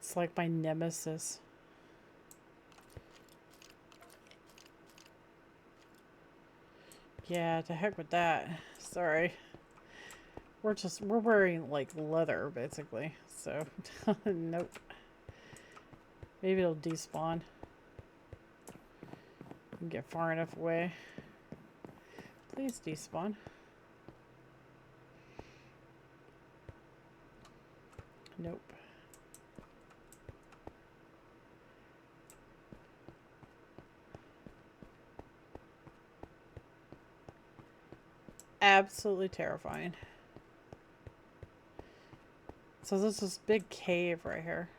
It's like my nemesis. Yeah, to heck with that. Sorry. We're wearing like leather basically. So nope. Maybe it'll despawn. And get far enough away. Please despawn. Nope. Absolutely terrifying. So there's this big cave right here.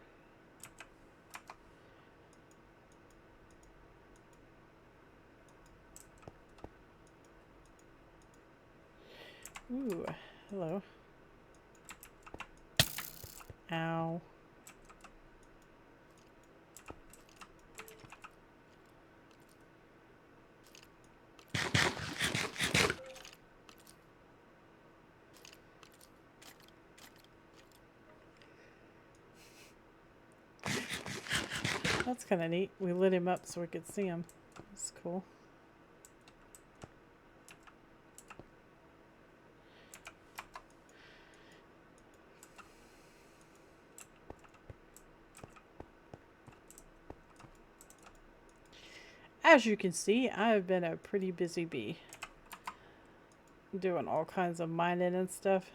Ooh, hello. Ow. That's kind of neat. We lit him up so we could see him. That's cool. As you can see, I've been a pretty busy bee. Doing all kinds of mining and stuff.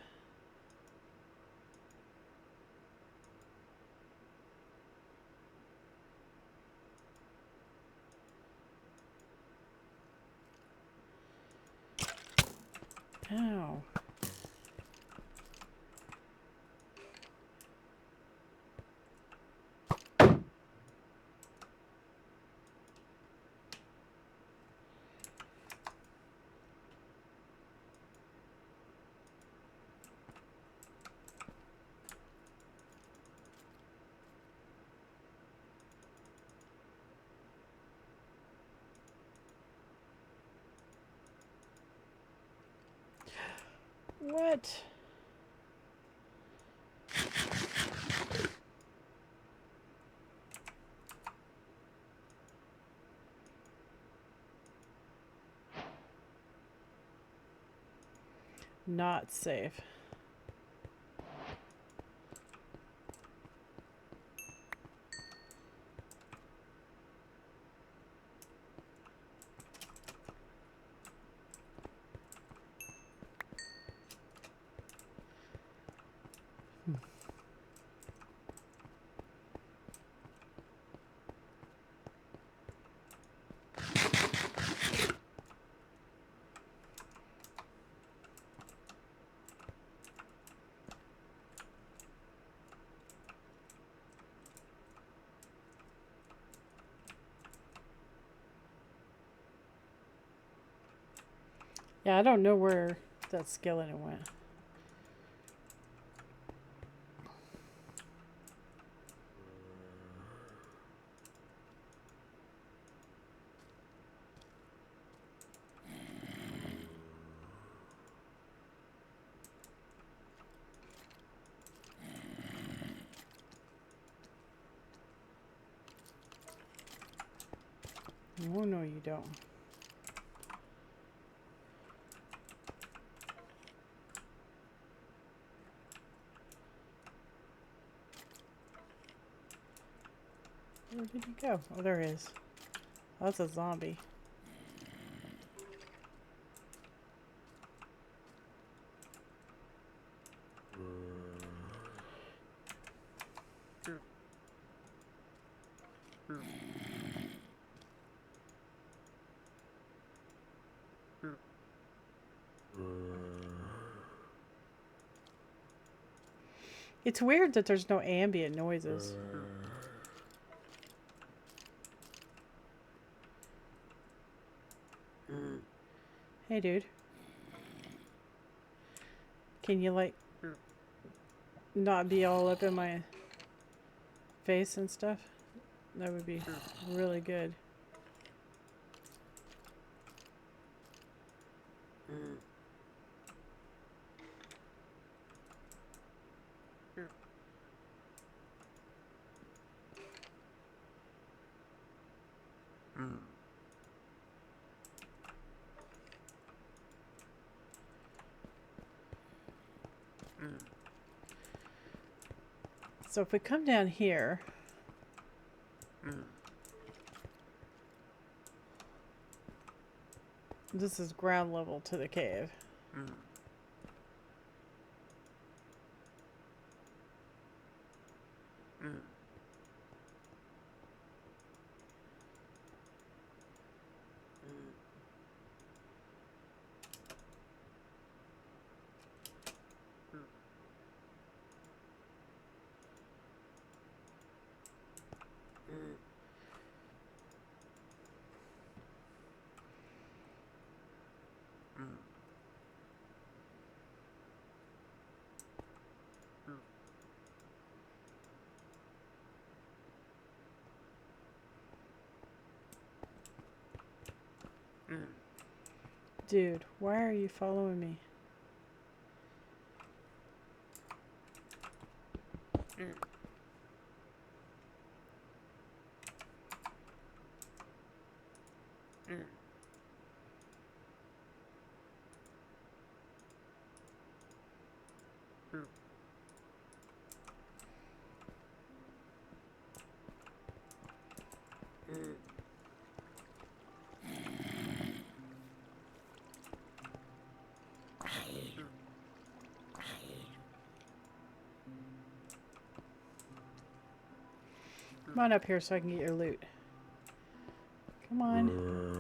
Ow. What? Not safe. Yeah, I don't know where that skeleton went. Oh, no, you don't. Where did he go? Oh, there he is. Oh, that's a zombie. It's weird that there's no ambient noises. Hey, dude. Can you, like, not be all up in my face and stuff? That would be really good. So if we come down here, this is ground level to the cave. Dude, why are you following me? Come on up here so I can get your loot. Come on.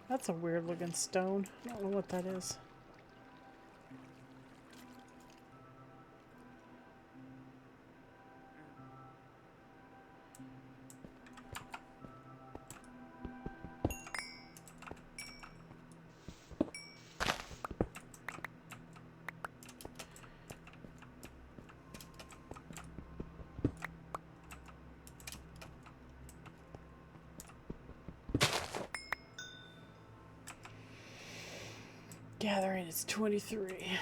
That's a weird looking stone. I don't know what that is. Gathering is 23.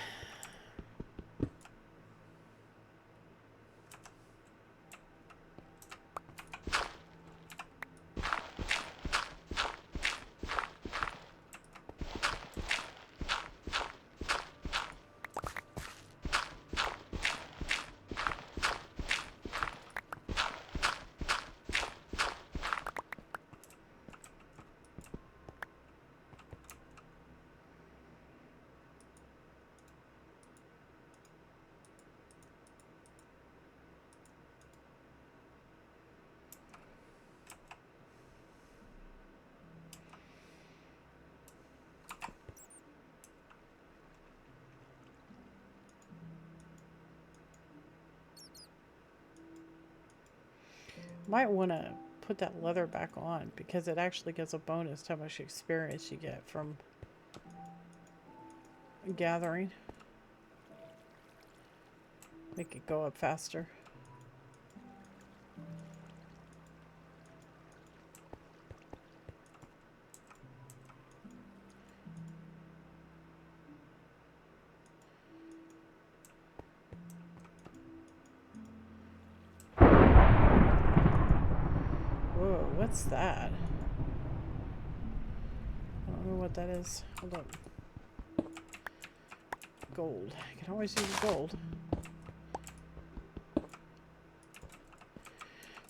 Might want to put that leather back on because it actually gives a bonus to how much experience you get from gathering. Make it go up faster. What's that? I don't know what that is. Hold up. Gold. I can always use gold.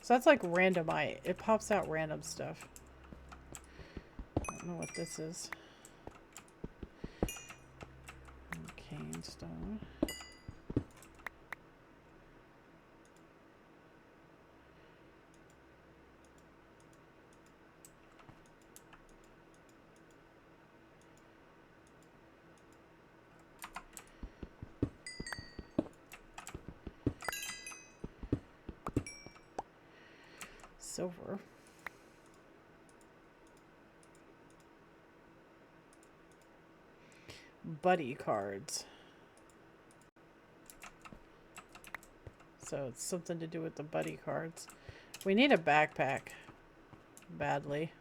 So that's like randomite. It pops out random stuff. I don't know what this is. Cane stone. Silver. Buddy cards. So it's something to do with the buddy cards. We need a backpack badly.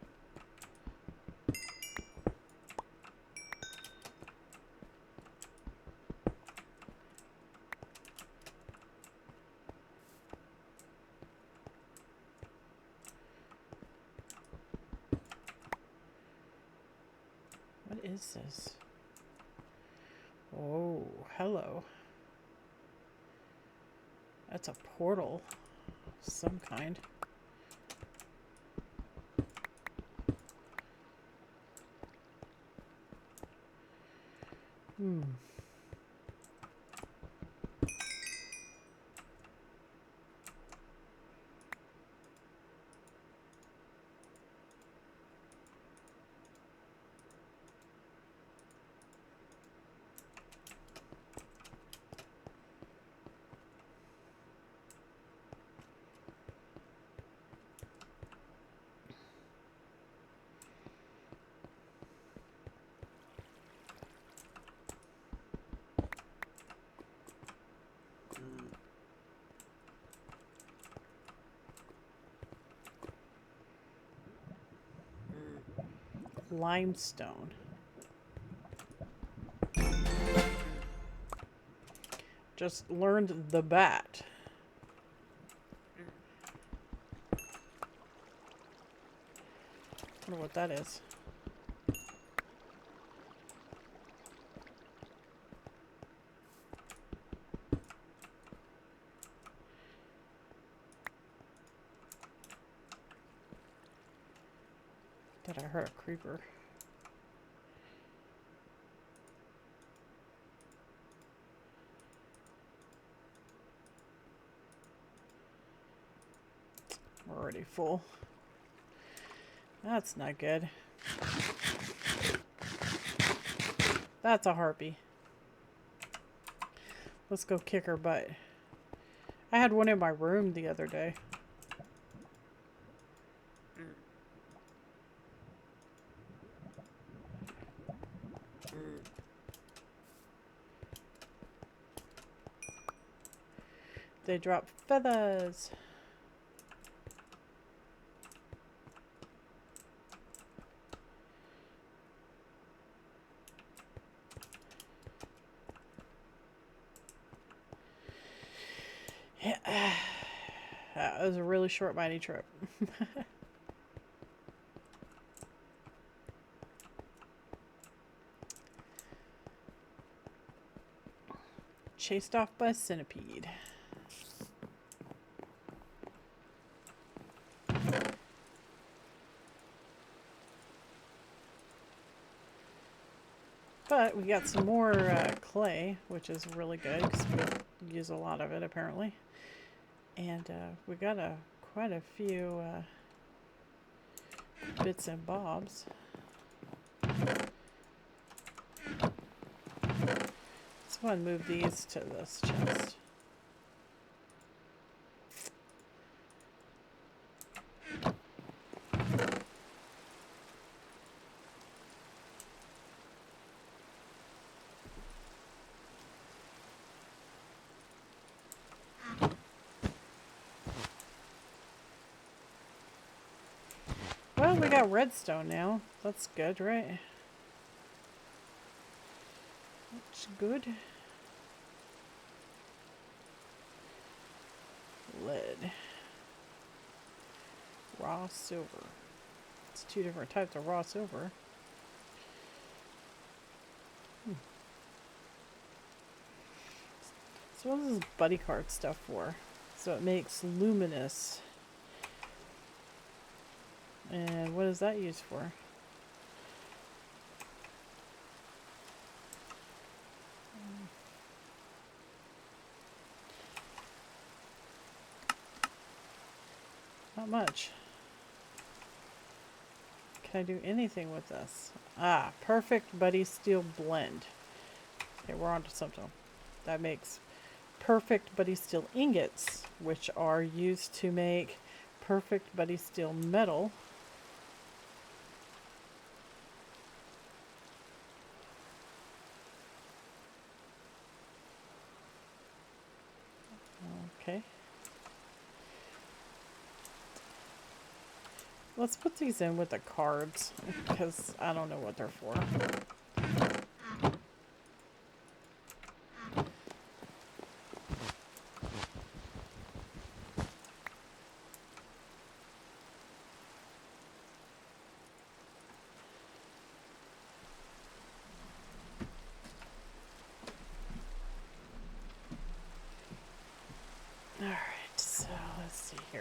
is this? Oh, hello. That's a portal of some kind. Hmm. Limestone. Just learned the bat. I wonder what that is. Thought I heard a creeper. We're already full. That's not good. That's a harpy. Let's go kick her butt. I had one in my room the other day. They drop feathers. Yeah. That was a really short, mighty trip. Chased off by a centipede. But we got some more clay, which is really good because we use a lot of it apparently. And we got quite a few bits and bobs. Let's go and move these to this chest. Well, we got redstone now. That's good, right? That's good. Lead. Raw silver. It's two different types of raw silver. So what is this buddy card stuff for? So it makes luminous. And what is that used for? Not much. Can I do anything with this? Ah, perfect buddy steel blend. Okay, we're on to something. That makes perfect buddy steel ingots, which are used to make perfect buddy steel metal. Okay. Let's put these in with the cards, because I don't know what they're for.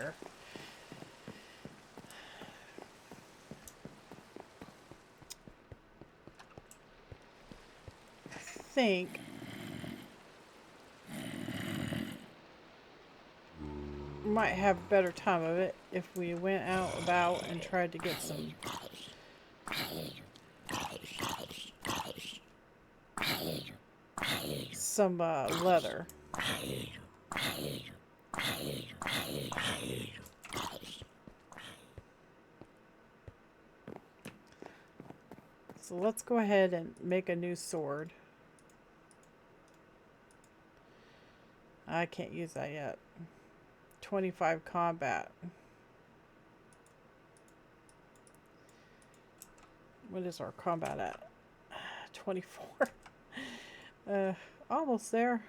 here. I think might have better time of it if we went out about and tried to get some leather. So let's go ahead and make a new sword. I can't use that yet. 25 combat. What is our combat at? 24. Almost there.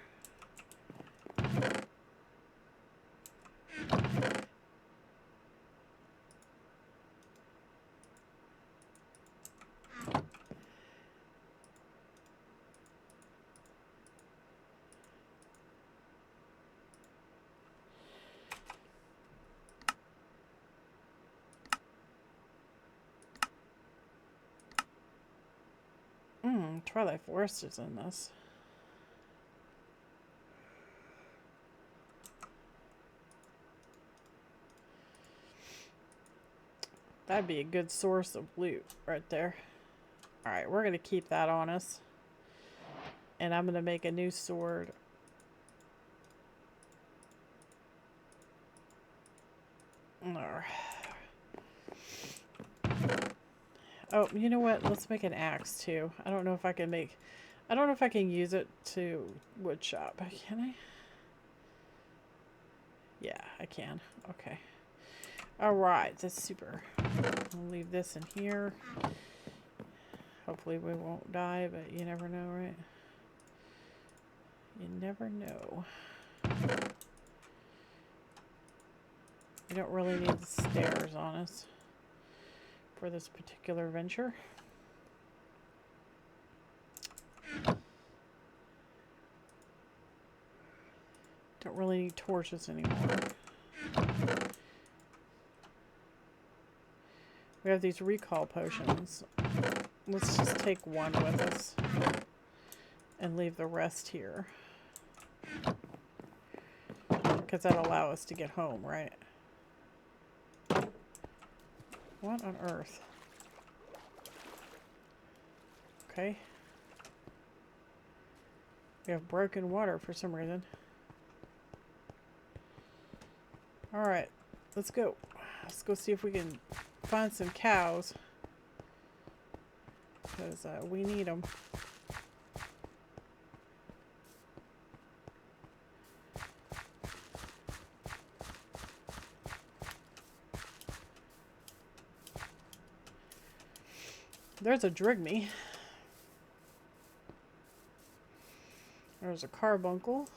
Twilight Forest is in this. That'd be a good source of loot right there. Alright, we're going to keep that on us. And I'm going to make a new sword. Oh, you know what? Let's make an axe too. I don't know if I can make... I don't know if I can use it to wood shop. Can I? Yeah, I can. Okay. Alright, that's super. I'll leave this in here. Hopefully we won't die, but you never know, right? You never know. We don't really need the stairs on us for this particular venture. Don't really need torches anymore. We have these recall potions. Let's just take one with us and leave the rest here. Because that'll allow us to get home, right? What on earth? Okay. We have broken water for some reason. Alright, let's go. Let's go see if we can find some cows. Because we need them. There's a drigme. There's a carbuncle.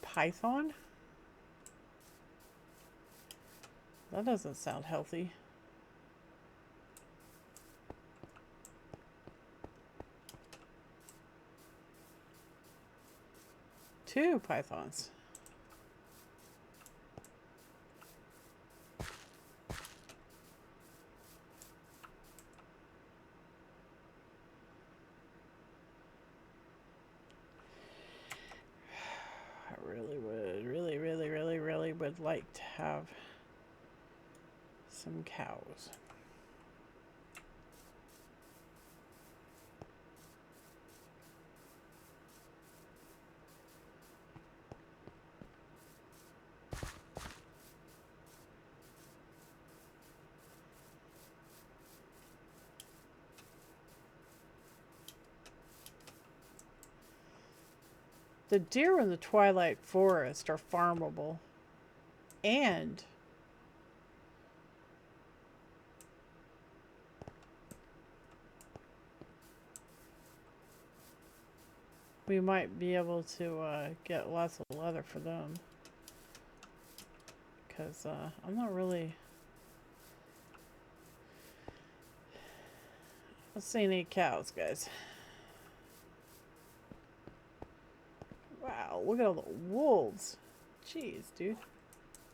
Python? That doesn't sound healthy. Two pythons. I really would, really would like to have some cows. The deer in the Twilight Forest are farmable. And we might be able to get lots of leather for them. because I'm not really seeing any cows, guys. Wow, look at all the wolves. Jeez, dude.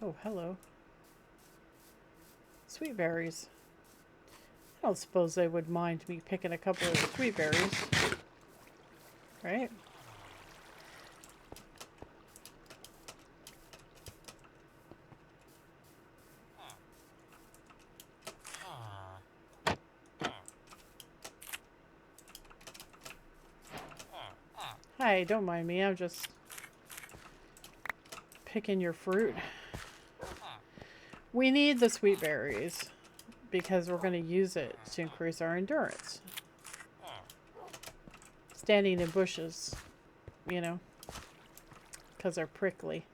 Oh, hello. Sweet berries. I don't suppose they would mind me picking a couple of sweet berries. Right? Hi, don't mind me. I'm just picking your fruit. We need the sweet berries because we're going to use it to increase our endurance. Standing in bushes, you know, because they're prickly.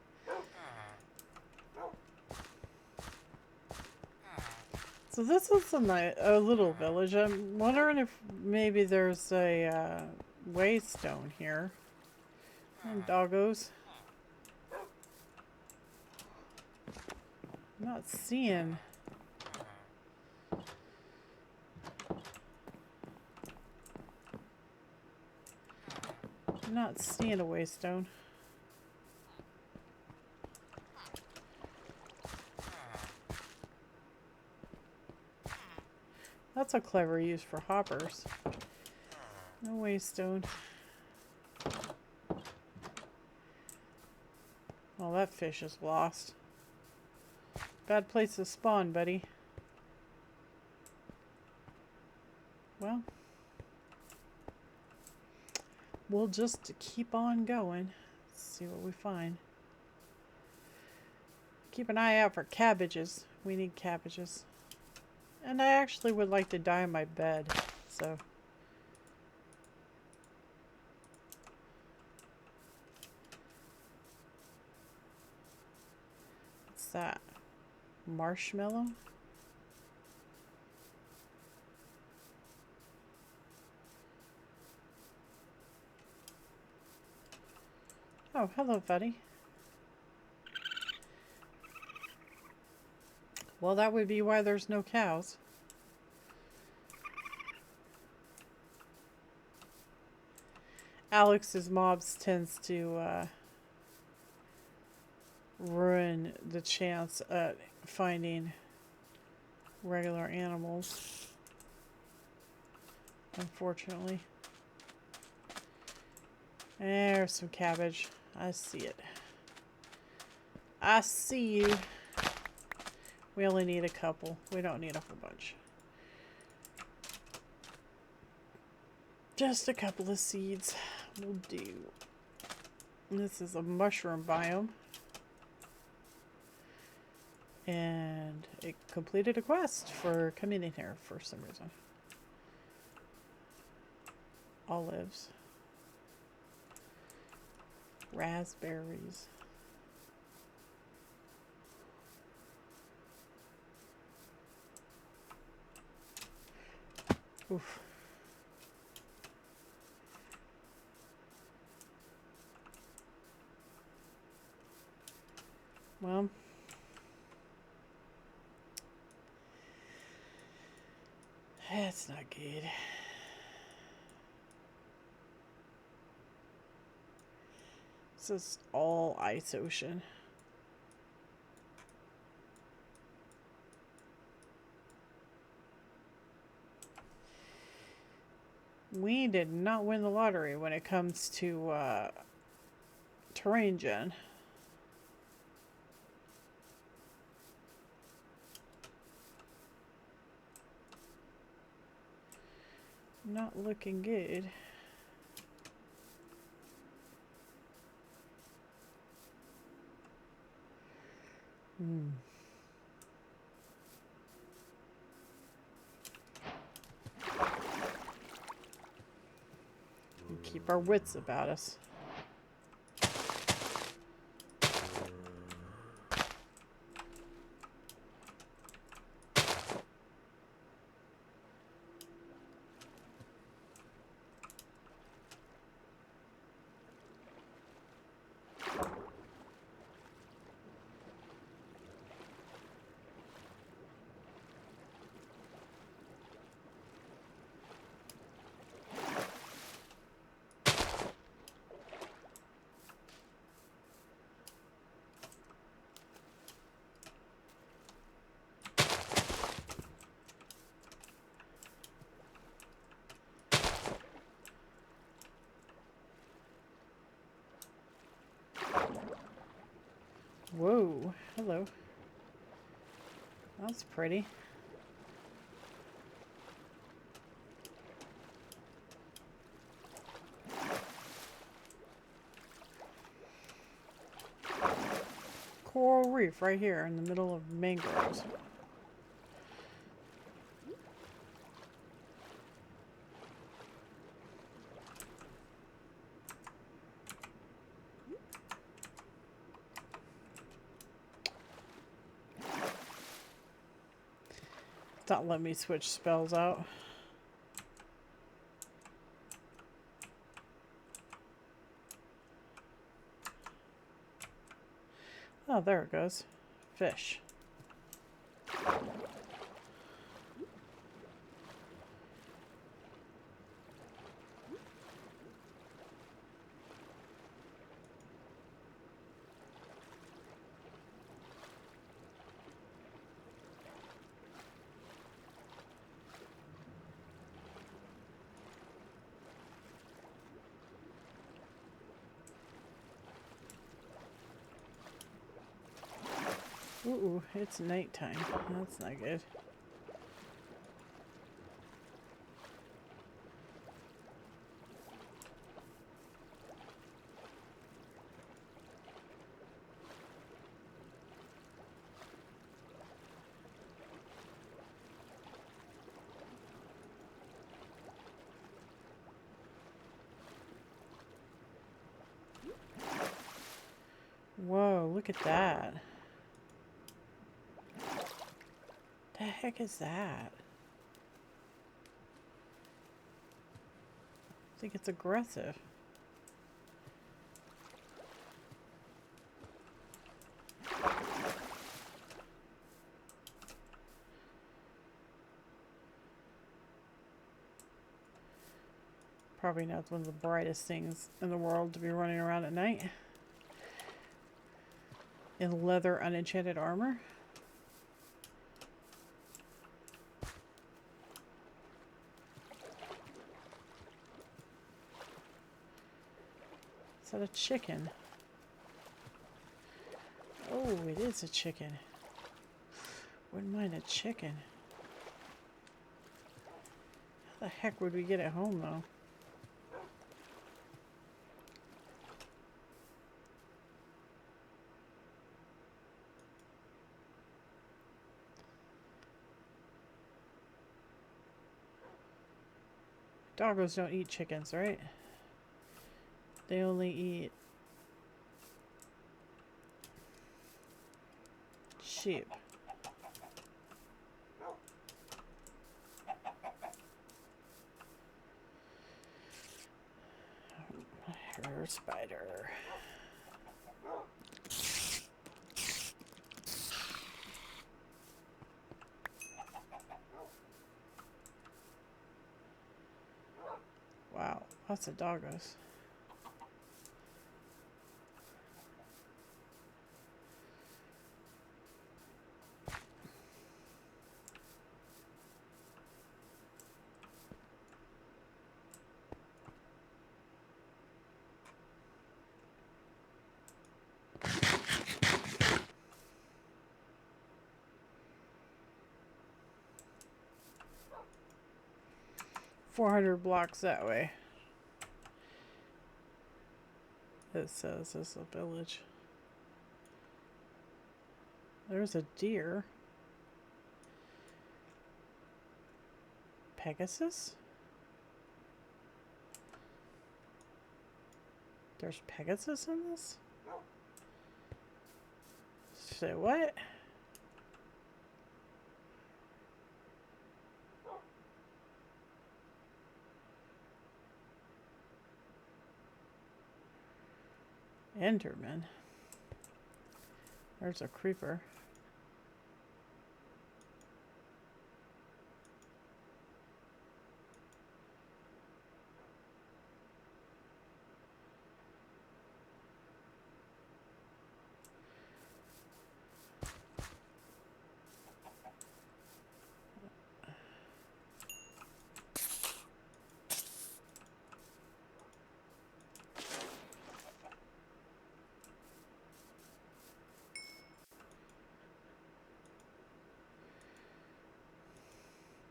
So this is a little village. I'm wondering if maybe there's a waystone here. And doggos. I'm not seeing. I'm not seeing a waystone. That's a clever use for hoppers. No waystone. Well, that fish is lost. Bad place to spawn, buddy. Well, we'll just keep on going. See what we find. Keep an eye out for cabbages. We need cabbages. And I actually would like to dye my bed, so. What's that? Marshmallow? Oh, hello, buddy. Well, that would be why there's no cows. Alex's mobs tends to ruin the chance at finding regular animals, unfortunately. There's some cabbage. I see it. I see you. We only need a couple. We don't need a whole bunch. Just a couple of seeds will do. This is a mushroom biome. And it completed a quest for coming in here for some reason. Olives. Raspberries. Oof. Well, that's not good. This is all ice ocean. We did not win the lottery when it comes to terrain gen. Not looking good. We keep our wits about us. That's pretty. Coral reef right here in the middle of mangroves. It's not letting me switch spells out. Oh, there it goes. Fish. Ooh, it's nighttime. That's not good. Whoa, look at that. The heck is that? I think it's aggressive. Probably not one of the brightest things in the world to be running around at night. In leather unenchanted armor. Is that a chicken? Oh, it is a chicken. Wouldn't mind a chicken. How the heck would we get it home, though? Doggos don't eat chickens, right? They only eat sheep. Hair spider. Wow, lots of doggos. $400 blocks that way. It says this is a village. There's a deer. Pegasus? There's Pegasus in this? Say what? Enderman. There's a creeper.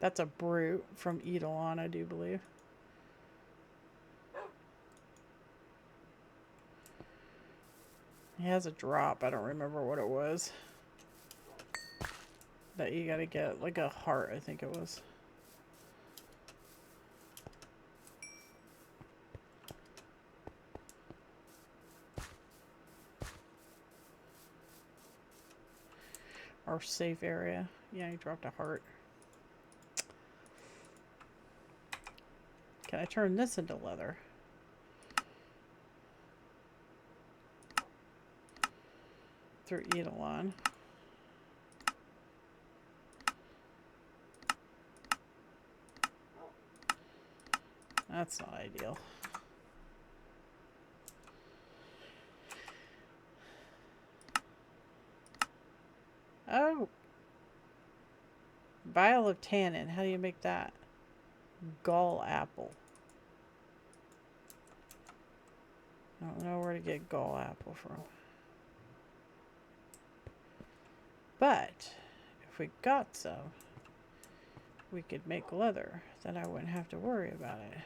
That's a brute from Eidolon, I do believe. He has a drop. I don't remember what it was. That you gotta get, like a heart, I think it was. Our safe area. Yeah, he dropped a heart. Can I turn this into leather? Through Eidolon. That's not ideal. Oh! Vial of tannin. How do you make that? Gall apple. I don't know where to get gall apple from. But if we got some, we could make leather. Then I wouldn't have to worry about it.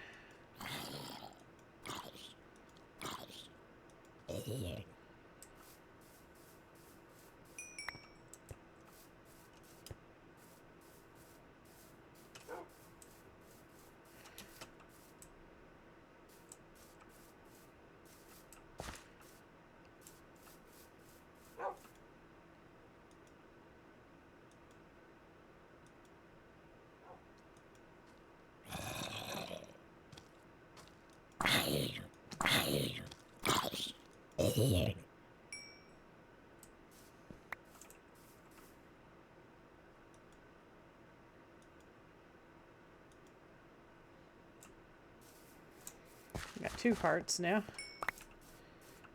Got 2 hearts now.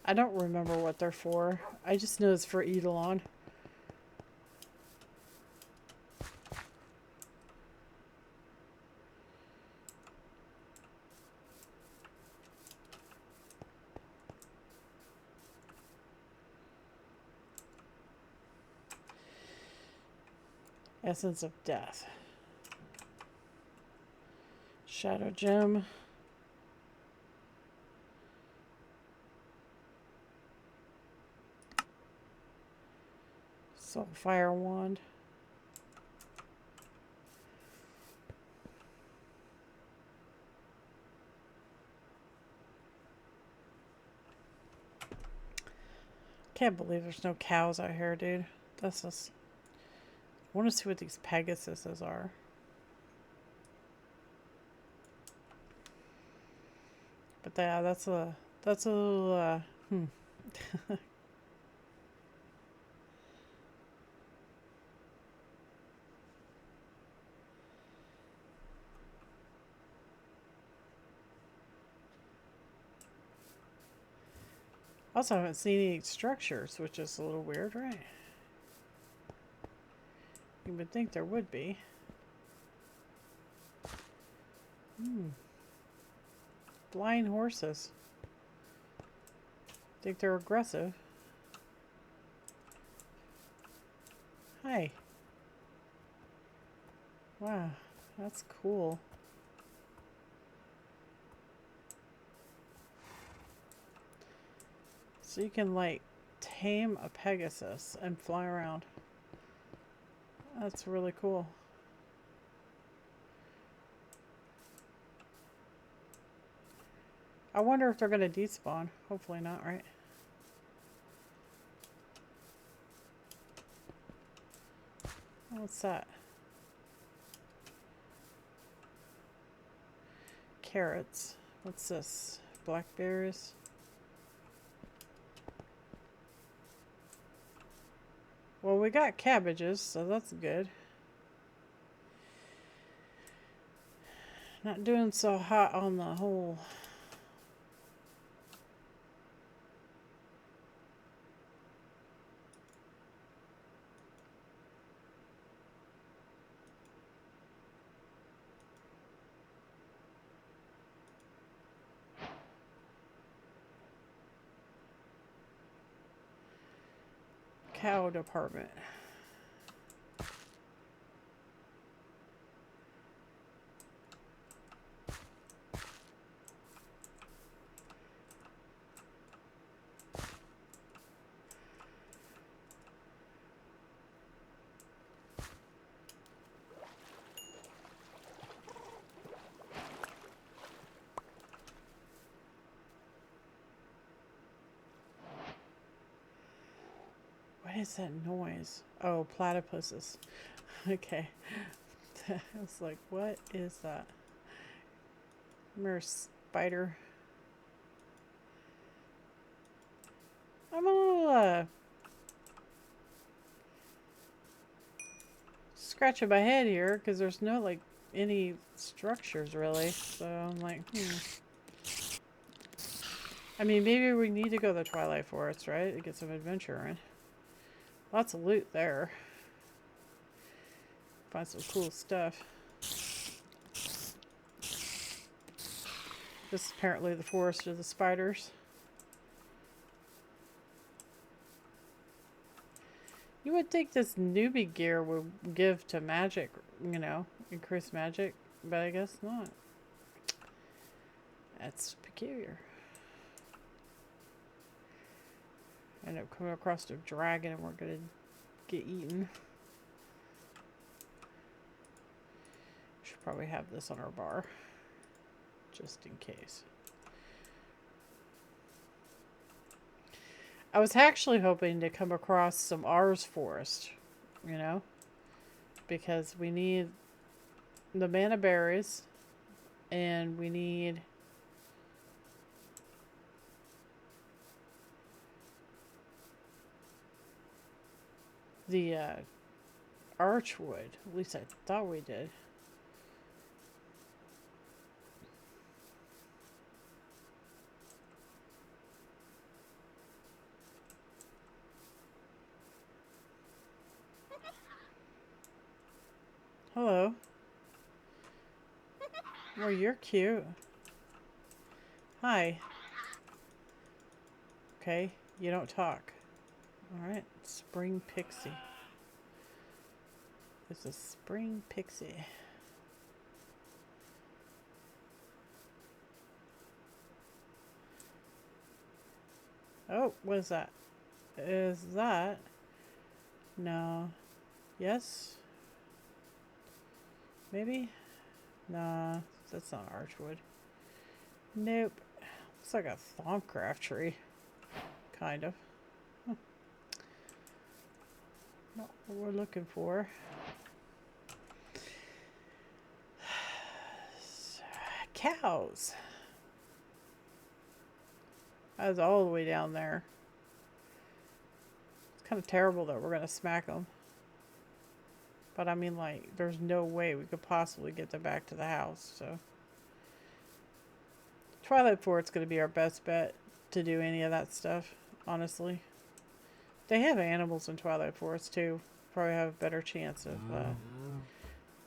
I don't remember what they're for. I just know it's for Eidolon. Essence of Death. Shadow Gem. Soul Fire Wand. Can't believe there's no cows out here, dude. That's just... I want to see what these Pegasuses are. But yeah, that's a little, Also, I haven't seen any structures, which is a little weird, right? You would think there would be. Blind horses. Think they're aggressive. Hi. Wow, that's cool. So you can, like, tame a Pegasus and fly around. That's really cool. I wonder if they're going to despawn. Hopefully not, right? What's that? Carrots. What's this? Blackberries. Well, we got cabbages, so that's good. Not doing so hot on the whole... cow department. is that noise? Oh, platypuses. Okay. I was like, what is that? Come here, spider. I'm a little, scratching my head here because there's no, like, any structures really. So I'm like, I mean, maybe we need to go to the Twilight Forest, right? To get some adventure in. Lots of loot there. Find some cool stuff. This is apparently the forest of the spiders. You would think this newbie gear would give to magic, you know, increase magic, but I guess not. That's peculiar. I end up coming across a dragon and we're gonna get eaten. Should probably have this on our bar, just in case. I was actually hoping to come across some R's forest, you know, because we need the mana berries and we need the archwood. At least I thought we did. Hello. Oh, you're cute. Hi. Okay, you don't talk. Alright, spring pixie. It's a spring pixie. Oh, what is that? Is that? No. Yes? Maybe? Nah, that's not archwood. Nope. Looks like a Thaumcraft tree. Kind of. Not what we're looking for. Cows. That was all the way down there. It's kind of terrible that we're going to smack them. But I mean, like, there's no way we could possibly get them back to the house, so. Twilight Fort's going to be our best bet to do any of that stuff, honestly. They have animals in Twilight Forest, too. Probably have a better chance of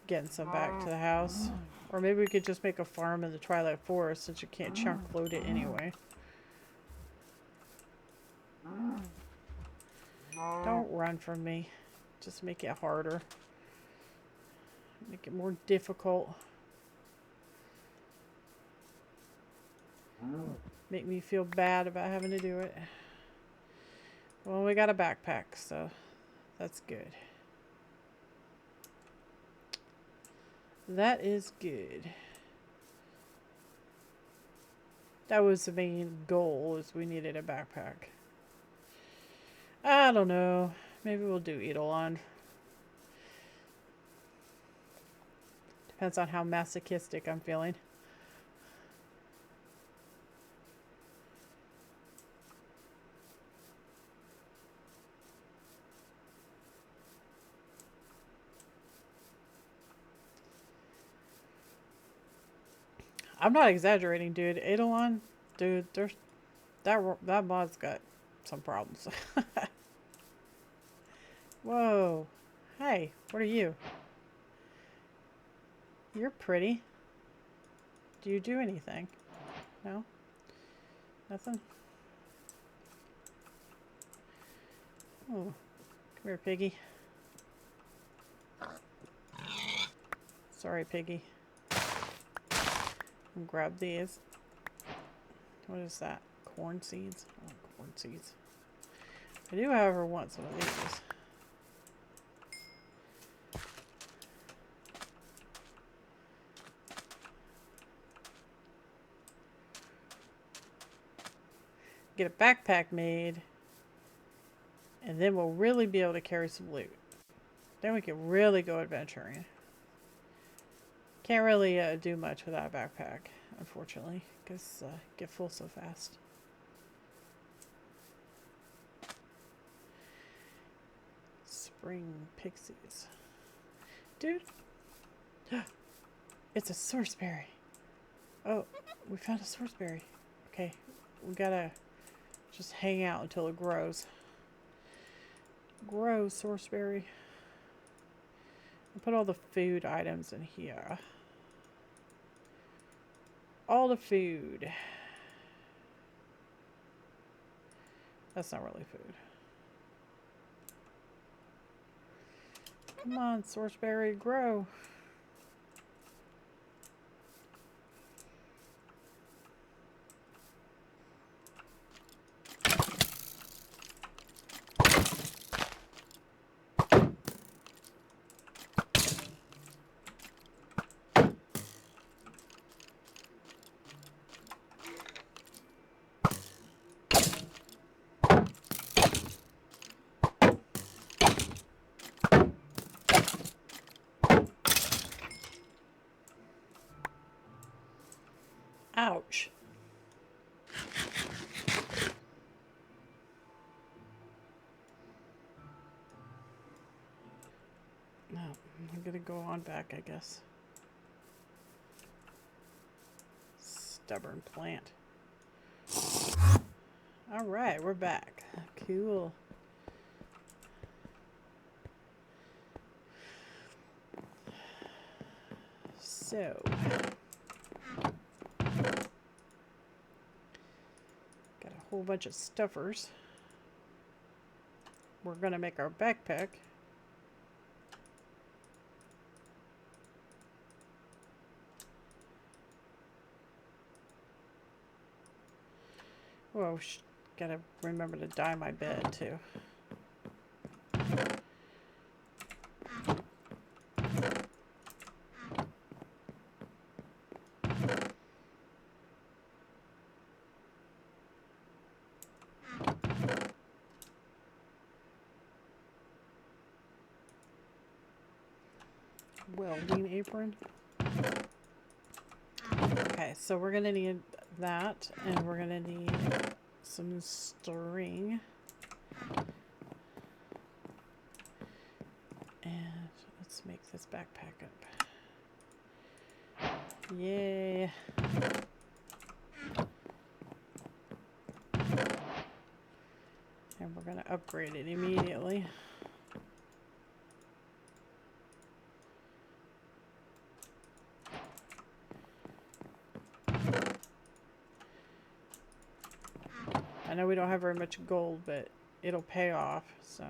getting some back to the house. Or maybe we could just make a farm in the Twilight Forest since you can't chunk load it anyway. Don't run from me. Just make it harder. Make it more difficult. Make me feel bad about having to do it. Well, we got a backpack, so that's good. That is good. That was the main goal, is we needed a backpack. I don't know. Maybe we'll do Eidolon. Depends on how masochistic I'm feeling. I'm not exaggerating, dude. Eidolon, dude, there's that mod's got some problems. Whoa. Hey, what are you? You're pretty. Do you do anything? No? Nothing? Oh. Come here, piggy. Sorry, piggy. I'll grab these. What is that? Corn seeds? Oh, corn seeds. I do, however, want some of these. Get a backpack made. And then we'll really be able to carry some loot. Then we can really go adventuring. Can't really do much without a backpack, unfortunately, because get full so fast. Spring pixies. Dude. It's a sourceberry. Oh, we found a sourceberry. Okay, we gotta just hang out until it grows. Grow sourceberry. I'll put all the food items in here. All the food. That's not really food. Come on, sourceberry, grow. Ouch. No, I'm gonna go on back, I guess. Stubborn plant. Alright, we're back. Cool. So, got a whole bunch of stuffers. We're gonna make our backpack. Whoa, gotta remember to dye my bed too. Welding apron. Okay, so we're gonna need that, and we're gonna need some string. And let's make this backpack up. Yay. And we're gonna upgrade it immediately. I know we don't have very much gold, but it'll pay off, so.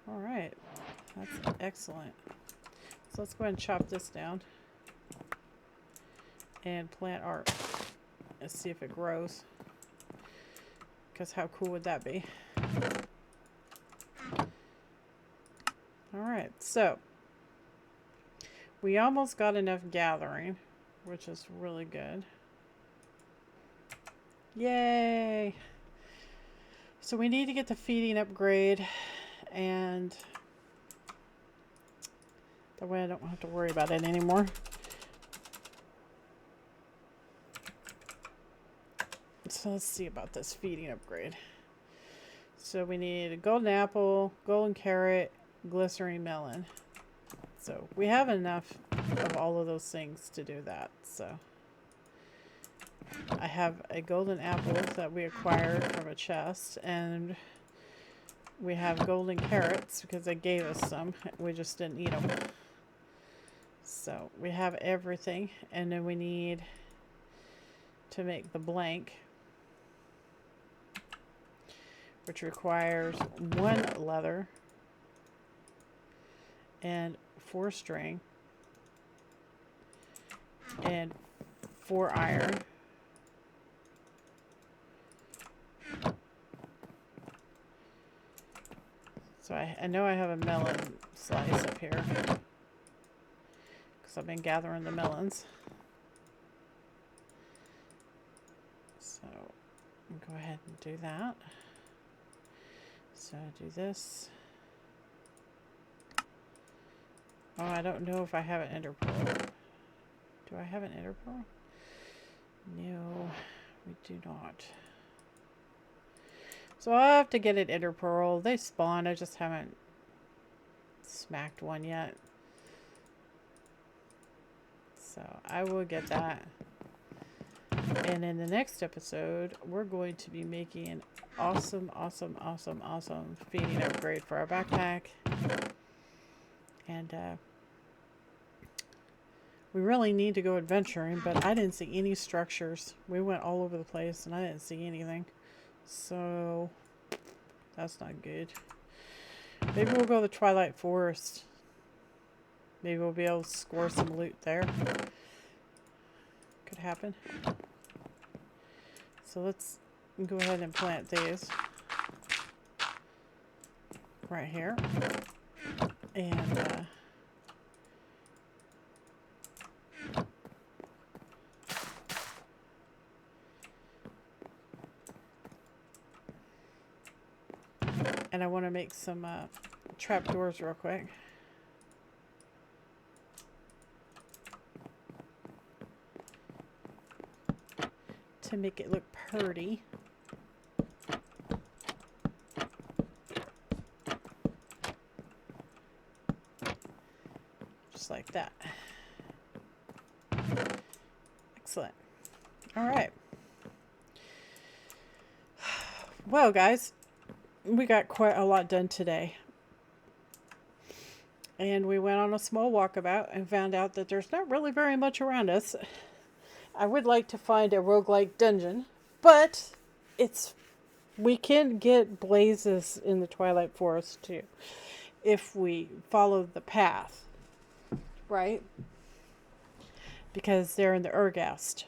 Alright, that's excellent. So let's go ahead and chop this down. And plant art. Let's see if it grows. Because how cool would that be? Alright, so. We almost got enough gathering, which is really good. Yay! So we need to get the feeding upgrade, and that way I don't have to worry about it anymore. So let's see about this feeding upgrade. So we need a golden apple, golden carrot, glycerine melon. So we have enough of all of those things to do that. So I have a golden apple that we acquired from a chest, and we have golden carrots because they gave us some. We just didn't eat them. So we have everything, and then we need to make the blank, which requires 1 leather and 4 string and 4 iron. So I know I have a melon slice up here because I've been gathering the melons. go ahead and do that. So do this. Oh, I don't know if I have an ender pearl. Do I have an ender pearl? No, we do not. So I'll have to get an ender pearl. They spawn. I just haven't smacked one yet. So I will get that. And in the next episode, we're going to be making an awesome feeding upgrade for our backpack. And we really need to go adventuring, but I didn't see any structures. We went all over the place and I didn't see anything. So that's not good. Maybe we'll go to the Twilight Forest. Maybe we'll be able to score some loot there. Could happen. So let's go ahead and plant these right here. And I want to make some trapdoors real quick. To make it look pretty. Just like that. Excellent. All right. Well, guys, we got quite a lot done today. And we went on a small walkabout and found out that there's not really very much around us. I would like to find a roguelike dungeon, but we can get blazes in the Twilight Forest too, if we follow the path, right? Because they're in the Ergast.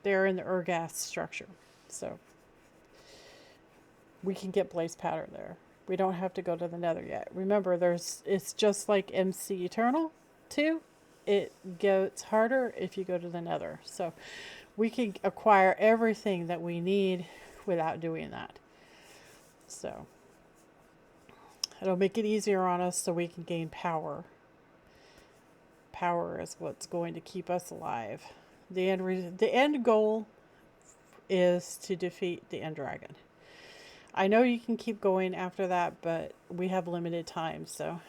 They're in the Ergast structure, so we can get blaze powder there. We don't have to go to the Nether yet. Remember, it's just like MC Eternal 2. It gets harder if you go to the Nether. So we can acquire everything that we need without doing that. So it'll make it easier on us so we can gain power. Power is what's going to keep us alive. The end goal is to defeat the end dragon. I know you can keep going after that, but we have limited time, so.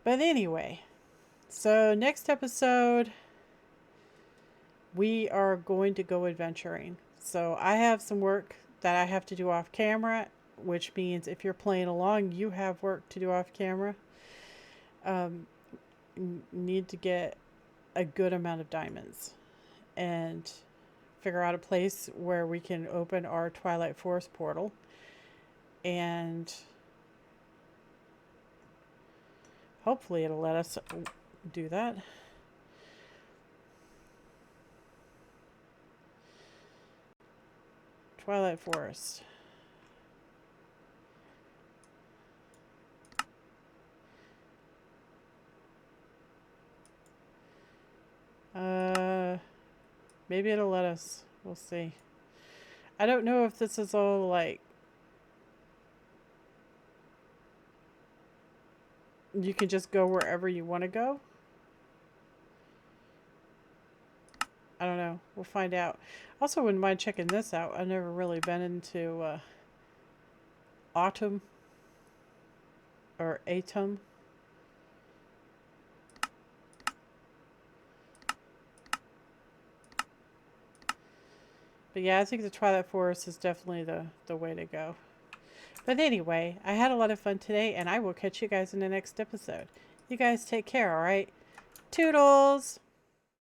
But anyway, so next episode, we are going to go adventuring. So I have some work that I have to do off camera, which means if you're playing along, you have work to do off camera. Need to get a good amount of diamonds and figure out a place where we can open our Twilight Forest portal, and hopefully it'll let us do that. Twilight Forest. Maybe it'll let us. We'll see. I don't know if this is all like you can just go wherever you want to go. I don't know. We'll find out. Also, wouldn't mind checking this out. I've never really been into Autumn or Atum. But yeah, I think the Twilight Forest is definitely the way to go. But anyway, I had a lot of fun today, and I will catch you guys in the next episode. You guys take care, alright? Toodles!